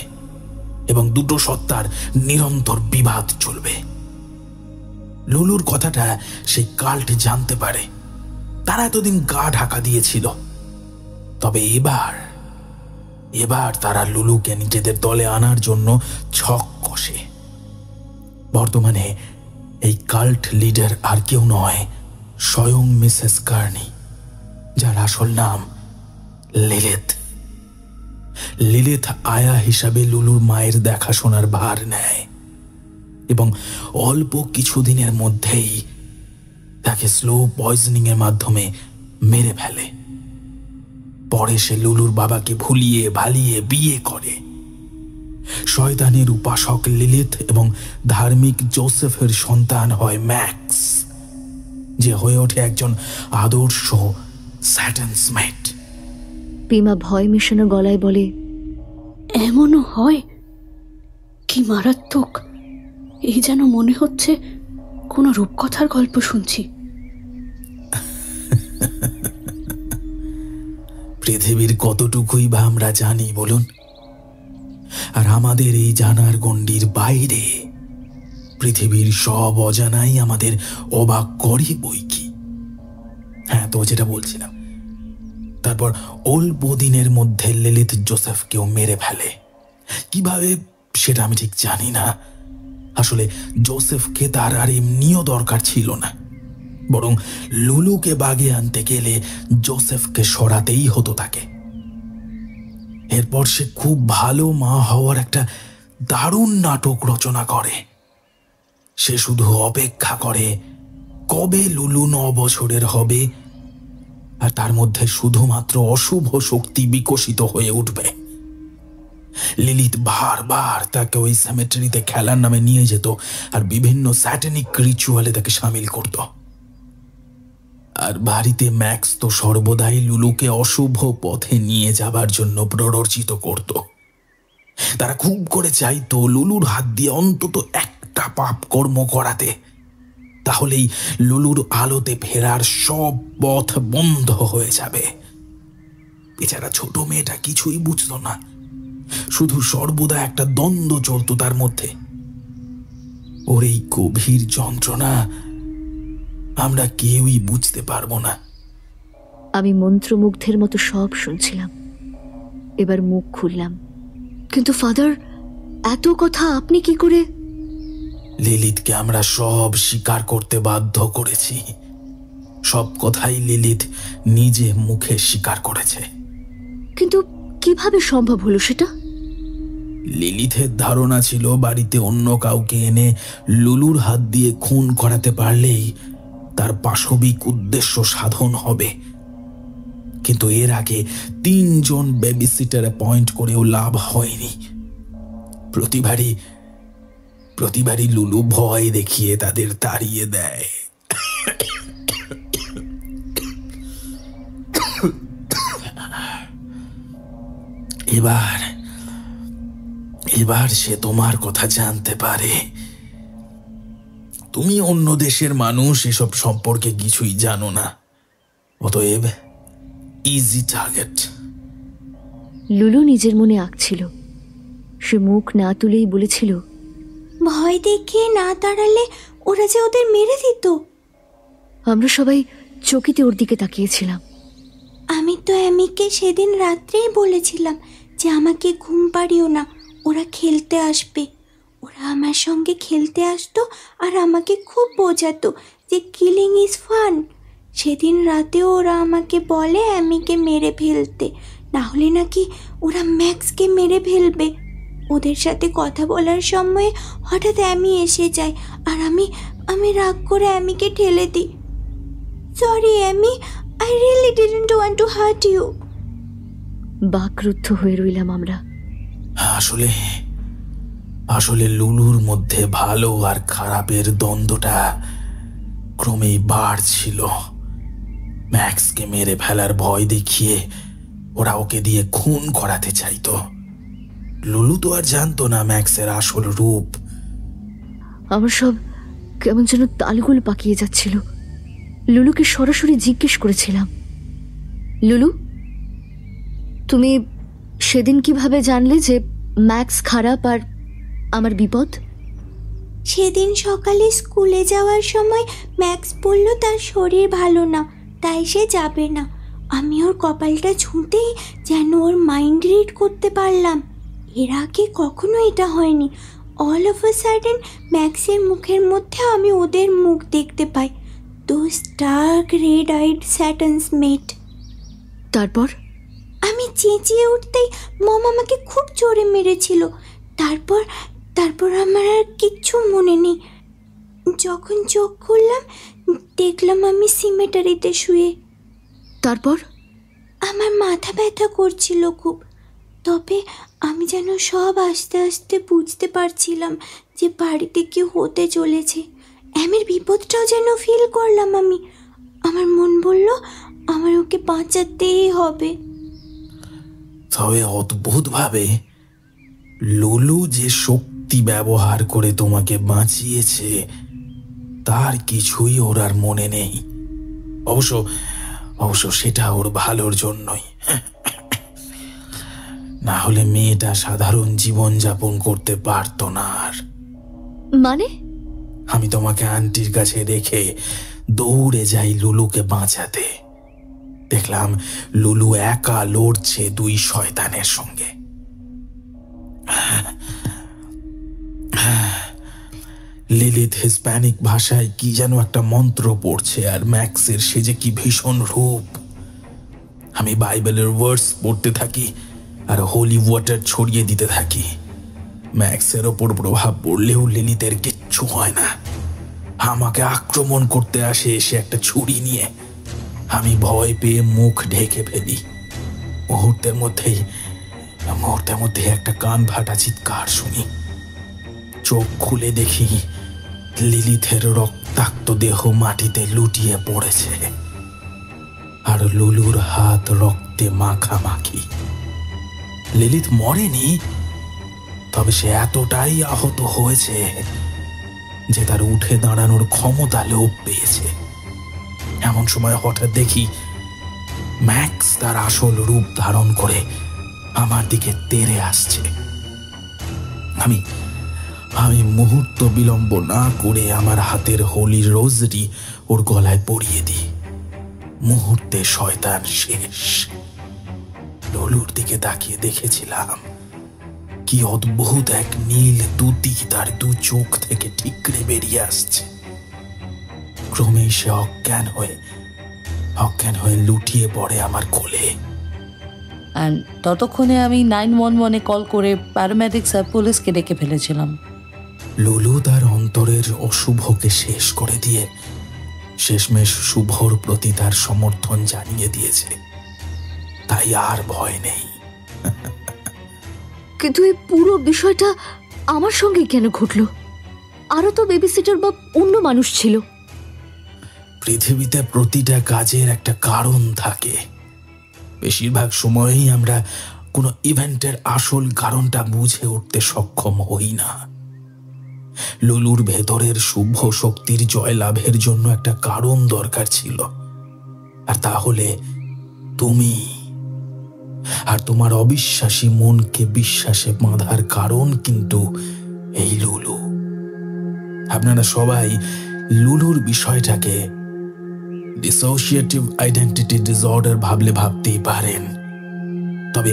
[SPEAKER 8] এবং দুটো সত্তার নিরন্তর বিবাদ চলবে। লুলুর কথাটা সেই কাল্ট জানতে পারে। তারা এতদিন গা ঢাকা দিয়েছিল, তবে এবার তারা লুলুকে নিজেদের দলে আনার জন্য ছক কষে। বর্তমানে এই কাল্ট লিডার আর কেউ নয়, স্বয়ং মিসেস কার্নি, যার আসল নাম লিলিথ। লিলিথ আয়া হিসাবে লুলুর মায়ের দেখাশোনার ভার নেয় এবং অল্প কিছুদিনের মধ্যেই তাকে স্লো পয়জনিং এর মাধ্যমে মেরে ফেলে। পরে সে লুলুর বাবাকে ভুলিয়ে ভালিয়ে বিয়ে করে। শয়তানের উপাসক লিলিথ এবং ধার্মিক জোসেফের সন্তান হয় ম্যাক্স, যে হয়ে ওঠে একজন আদর্শ স্যাটানস মেট।
[SPEAKER 2] পিমা ভয় মেশানো গলায় বলে,
[SPEAKER 5] এমনও হয়? কি মারাত্মক! এই যেন মনে হচ্ছে কোনো রূপকথার গল্প শুনছি।
[SPEAKER 8] পৃথিবীর কতটুকুই বা আমরা জানি বলুন? আর আমাদের এই জানার গণ্ডির বাইরে পৃথিবীর সব অজানাই আমাদের অবাক করে বই কি। হ্যাঁ, তো যেটা বলছিলাম, তারপর অল্প দিনের মধ্যে লিলিথ জোসেফকেও মেরে ফেলে। কিভাবে সেটা আমি ঠিক জানি না। আসলে জোসেফকে তার আর এমনিও দরকার ছিল না, বরং লুলুকে বাগে আনতে গেলে জোসেফকে সরাতেই হতো তাকে। এরপর সে খুব ভালো মা হওয়ার একটা দারুণ নাটক রচনা করে। সে শুধু অপেক্ষা করে কবে লুলু 9 বছরের হবে আর তার মধ্যে শুধুমাত্র অশুভ শক্তি বিকশিত হয়ে উঠবে। লিলিথ বারবার তাকে ওই সেমেটারিতে খেলার নামে নিয়ে যেত আর বিভিন্ন স্যাটানিক রিচুয়ালে তাকে সামিল করত। আর বাড়িতে ম্যাক্স তো সর্বদাই লুলুকে অশুভ পথে নিয়ে যাবার জন্য প্ররোচিত করত। তারা খুব করে চাইতো লুলুর হাত দিয়ে অন্তত একটা পাপ কর্ম করাতে, তাহলেই লুলুর আলোতে ফেরার সব পথ বন্ধ হয়ে যাবে। বেচারা ছোট মেয়েটা কিছুই বুঝতো না, শুধু সর্বদা একটা দ্বন্দ্ব চলত তার মধ্যে। ওর এই গভীর যন্ত্রণা আমরা কেউই বুঝতে পারবো না।
[SPEAKER 2] আমি মন্ত্রমুগ্ধের মতো সব শুনছিলাম। এবার মুখ খুললাম, কিন্তু ফাদার, এত কথা আপনি কি করে?
[SPEAKER 8] লিলিথকে আমরা সব স্বীকার করতে বাধ্য করেছি। সব কথাই লিলিথ নিজে মুখে স্বীকার করেছে।
[SPEAKER 2] কিন্তু কিভাবে সম্ভব হলো সেটা?
[SPEAKER 8] লিলিথের ধারণা ছিল বাড়িতে অন্য কাউকে এনে লুলুর হাত দিয়ে খুন করাতে পারলেই তার পাশবিক উদ্দেশ্য সাধন হবে। কিন্তু এর আগে 3 জন বেবিসিটার অ্যাপয়েন্ট করেও লাভ হয়নি। প্রতিবারই লুলু ভয় দেখিয়ে তাদের তাড়িয়ে দেয়। এবার সে তোমার কথা জানতে পারে। তুমি অন্য দেশের মানুষ, এসব সম্পর্কে কিছুই জানো না, অতএব ইজি টার্গেট।
[SPEAKER 2] লুলু নিজের মনে আঁকছিল। সে মুখ না তুলেই বলেছিল,
[SPEAKER 3] ভয় দেখিয়ে না তাড়ালে ওরা যে ওদের মেরে দিত।
[SPEAKER 2] আমরা সবাই চকিতে ওর দিকে তাকিয়েছিলাম।
[SPEAKER 3] আমি তো অ্যামিকে সেদিন রাত্রেই বলেছিলাম যে আমাকে ঘুম পাড়িও না, ওরা খেলতে আসবে। ওরা আমার সঙ্গে খেলতে আসতো আর আমাকে খুব বোঝাতো যে কিলিং ইজ ফান। সেদিন রাতেও ওরা আমাকে বলে অ্যামিকে মেরে ফেলতে, না হলে নাকি ওরা ম্যাক্সকে মেরে ফেলবে। ওদের সাথে কথা বলার সময়ে হঠাৎ অ্যামি এসে যায় আর আমি রাগ করে অ্যামিকে ঠেলে দিই। Sorry Amy, I really didn't want to hurt you.
[SPEAKER 2] বাকরুদ্ধ হয়ে রইলাম আমরা।
[SPEAKER 8] আসলে লুলুর মধ্যে ভালো আর খারাপের দ্বন্দ্বটা ক্রমেই বাড়ছিল। ম্যাক্সকে মেরে ফেলার ভয় দেখিয়ে ওরা ওকে দিয়ে খুন করাতে চাইতো। লুলু তো আর জানতো না ম্যাক্সের আসল রূপ।
[SPEAKER 2] আমার সব কেমন যেন তালগোল পাকিয়ে যাচ্ছিল। লুলুকে সরাসরি জিজ্ঞেস করেছিলাম, লুলু, তুমি সেদিন কিভাবে জানলে যে ম্যাক্স খারাপ আর আমার বিপদ?
[SPEAKER 3] সেদিন সকালে স্কুলে যাওয়ার সময় ম্যাক্স বলল তার শরীর ভালো না, তাই সে যাবে না। আমি ওর কপালটা ছুঁতেই যেন ওর মাইন্ড রিড করতে পারলাম। এর আগে কখনো এটা হয়নি। অল অফ আ সাডেন ম্যাক্সের মুখের মধ্যে আমি ওদের মুখ দেখতে পাই, দোজ ডার্ক রেড আইড স্যাটানস মেট।
[SPEAKER 2] তারপর
[SPEAKER 3] আমি চেঁচিয়ে উঠতেই মম আমাকে খুব জোরে মেরেছিল। তারপর আমার আর কিচ্ছু মনে নেই। যখন চোখ খুললাম দেখলাম আমি সিমেটারিতে শুয়ে।
[SPEAKER 2] তারপর
[SPEAKER 3] আমার মাথা ব্যথা করছিল খুব, তবে আমি যেন সব আস্তে আস্তে বুঝতে পারছিলাম যে বাড়িতে কি হতে চলেছে। অ্যামির বিপদটাও যেন ফিল করলাম আমি। আমার মন বলল আমার ওকে বাঁচাতেই হবে।
[SPEAKER 8] তবে অদ্ভুতভাবে লুলু যে শক্তি ব্যবহার করে তোমাকে বাঁচিয়েছে তার কিছুই ওর আর মনে নেই। অবশ্য সেটা ওর ভালোর জন্যই। না হলে মেয়েটা সাধারণ জীবনযাপন করতে পারতো না। আর
[SPEAKER 2] মানে?
[SPEAKER 8] আমি তোমাকে আন্টির কাছে রেখে দৌড়ে যাই লুলুকে বাঁচাতে। দেখলাম লুলু একা লড়ছে দুই শয়তানের সঙ্গে। লিলিথ হিসপ্যানিক ভাষায় কি যেন একটা মন্ত্র পড়ছে, আর ম্যাক্সের সে যে কি ভীষণ রূপ। আমি বাইবেলের ভার্স পড়তে থাকি আর হোলি ওয়াটার ছড়িয়ে দিতে থাকি। ম্যাক্সের ওপর প্রভাব পড়লেও লিলিথের কিচ্ছু হয় না। আমাকে আক্রমণ করতে আসে এসে একটা ছুরি নিয়ে। আমি ভয় পেয়ে মুখ ঢেকে ফেলি। মুহূর্তের মধ্যে একটা কান ফাটা চিৎকার শুনি। চোখ খুলে দেখি লিলিথের রক্তাক্ত দেহ মাটিতে লুটিয়ে পড়েছে, আর লুলুর হাত রক্তে মাখামাখি। লিলিথ মরেনি, তবে সে এতটাই আহত হয়েছে যে তার উঠে দাঁড়ানোর ক্ষমতা লোপ পেয়েছে। এমন সময় হঠাৎ দেখি ম্যাক্স তার আসল রূপ ধারণ করে আমার দিকে তেড়ে আসছে। আমি মুহূর্ত বিলম্ব না করে আমার হাতের হোলি রোজরি ওর গলায় পরিয়ে দিই। মুহূর্তে শয়তান শেষ। লুলুর দিকে তাকিয়ে দেখেছিলাম কি অদ্ভুত এক নীল দুটি তার দু চোখ থেকে ঠিকরে বেরিয়ে আসছে। ক্রমেই সে অজ্ঞান হয়ে লুটিয়ে পড়ে আমার কোলে।
[SPEAKER 6] অ্যান্ড ততক্ষণে আমি 911-এ কল করে প্যারামেডিক্স আর পুলিশকে ডেকে ফেলেছিলাম।
[SPEAKER 8] লুলু তার অন্তরের অশুভকে শেষ করে দিয়ে শেষমেশ শুভর প্রতি তার সমর্থন জানিয়ে দিয়েছে। তাই আর ভয় নেই।
[SPEAKER 2] কিন্তু এই পুরো বিষয়টা আমার সঙ্গে কেন ঘটলো? আরো তো বেবিসিটার বা অন্য মানুষ ছিল।
[SPEAKER 8] পৃথিবীতে প্রতিটা কাজের একটা কারণ থাকে। বেশিরভাগ সময়েই আমরা কোনো ইভেন্টের আসল কারণটা বুঝে উঠতে সক্ষম হই না। লুলুর ভেতরের শুভ শক্তির জয়লাভের জন্য একটা কারণ দরকার ছিল, আর তাহলে তুমি। আর তোমার অবিশ্বাসী মনকে বিশ্বাসে বাঁধার কারণ কিন্তু এই লুলু। আপনারা সবাই লুলুর বিষয়টাকে ডিসোসিয়েটিভ আইডেন্টিটি ডিসঅর্ডার ভাবলে ভাবতেই পারেন, তবে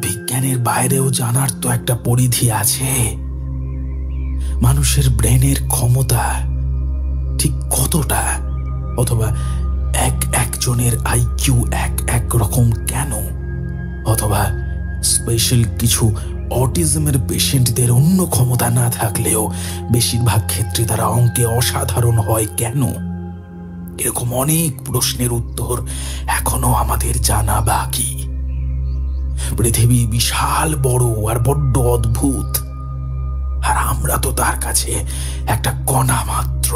[SPEAKER 8] বিজ্ঞানের বাইরেও জানার তো একটা পরিধি আছে। মানুষের ব্রেনের ক্ষমতা ঠিক কতটা, অথবা একজনের আইকিউ এক রকম কেন, অথবা স্পেশাল কিছু অটিজমের পেশেন্টদের অন্য ক্ষমতা না থাকলেও বেশিরভাগ ক্ষেত্রে তারা অঙ্কে অসাধারণ হয় কেন, এরকম অনেক প্রশ্নের উত্তর এখনো আমাদের জানা বাকি। পৃথিবী বিশাল বড় আর বড্ড অদ্ভুত, আর আমরা তো তার কাছে একটা কণা মাত্র।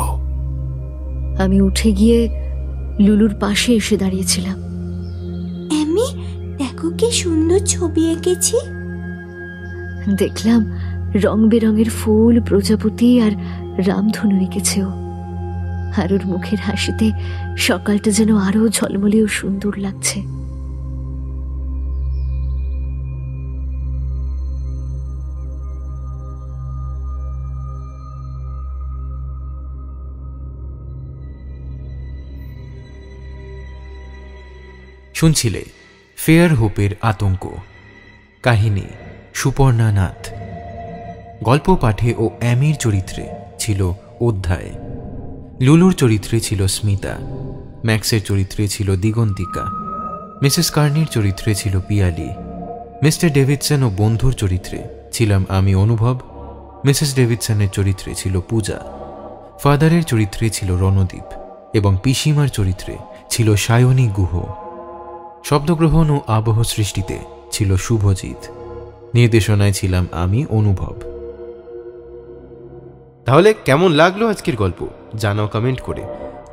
[SPEAKER 2] আমি উঠে গিয়ে লুলুর পাশে এসে দাঁড়িয়েছিলাম।
[SPEAKER 3] আমি দেখো কি সুন্দর ছবি এঁকেছি।
[SPEAKER 2] দেখলাম রং বেরঙের ফুল, প্রজাপতি আর রামধনু এঁকেছে ও। আর ওর মুখের হাসিতে সকালটা যেন আরো ঝলমলে ও সুন্দর লাগছে।
[SPEAKER 1] শুনছিলে ফেয়ার হোপের আতঙ্ক, কাহিনী সুপর্ণা নাথ। গল্প পাঠে ও অ্যামির চরিত্রে ছিল অধ্যায়, লুলুর চরিত্রে ছিল স্মিতা, ম্যাক্সের চরিত্রে ছিল দিগন্তিকা, মিসেস কার্নির চরিত্রে ছিল পিয়ালি, মিস্টার ডেভিডসন ও বন্ধুর চরিত্রে ছিলাম আমি অনুভব, মিসেস ডেভিডসনের চরিত্রে ছিল পূজা, ফাদারের চরিত্রে ছিল রণদীপ এবং পিসিমার চরিত্রে ছিল সায়নী গুহ। শব্দগ্রহণ ও আবহ সৃষ্টিতে ছিল শুভজিৎ, নির্দেশনায় ছিলাম আমি অনুভব। তাহলে কেমন লাগলো আজকের গল্প জানাও কমেন্ট করে।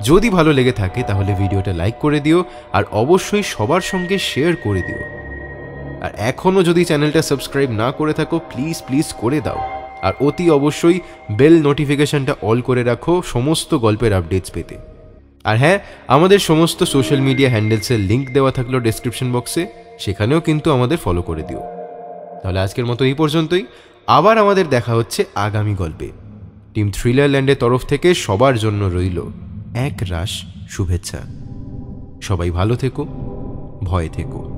[SPEAKER 1] যদি ভালো লেগে থাকে তাহলে ভিডিওটা লাইক করে দিও, আর অবশ্যই সবার সঙ্গে শেয়ার করে দিও। আর এখনও যদি চ্যানেলটা সাবস্ক্রাইব না করে থাকো প্লিজ করে দাও, আর অতি অবশ্যই বেল নোটিফিকেশনটা অল করে রাখো সমস্ত গল্পের আপডেটস পেতে। আর হ্যাঁ, আমাদের সমস্ত সোশ্যাল মিডিয়া হ্যান্ডেলসের লিঙ্ক দেওয়া থাকলো ডেসক্রিপশন বক্সে। সেখানেও কিন্তু আমাদের ফলো করে দিও। তাহলে আজকের মতো এই পর্যন্তই। আবার আমাদের দেখা হচ্ছে আগামী গল্পে। টিম থ্রিলারল্যান্ডের তরফ থেকে সবার জন্য রইল এক রাশ শুভেচ্ছা। সবাই ভালো থেকো, ভয়ে থেকো।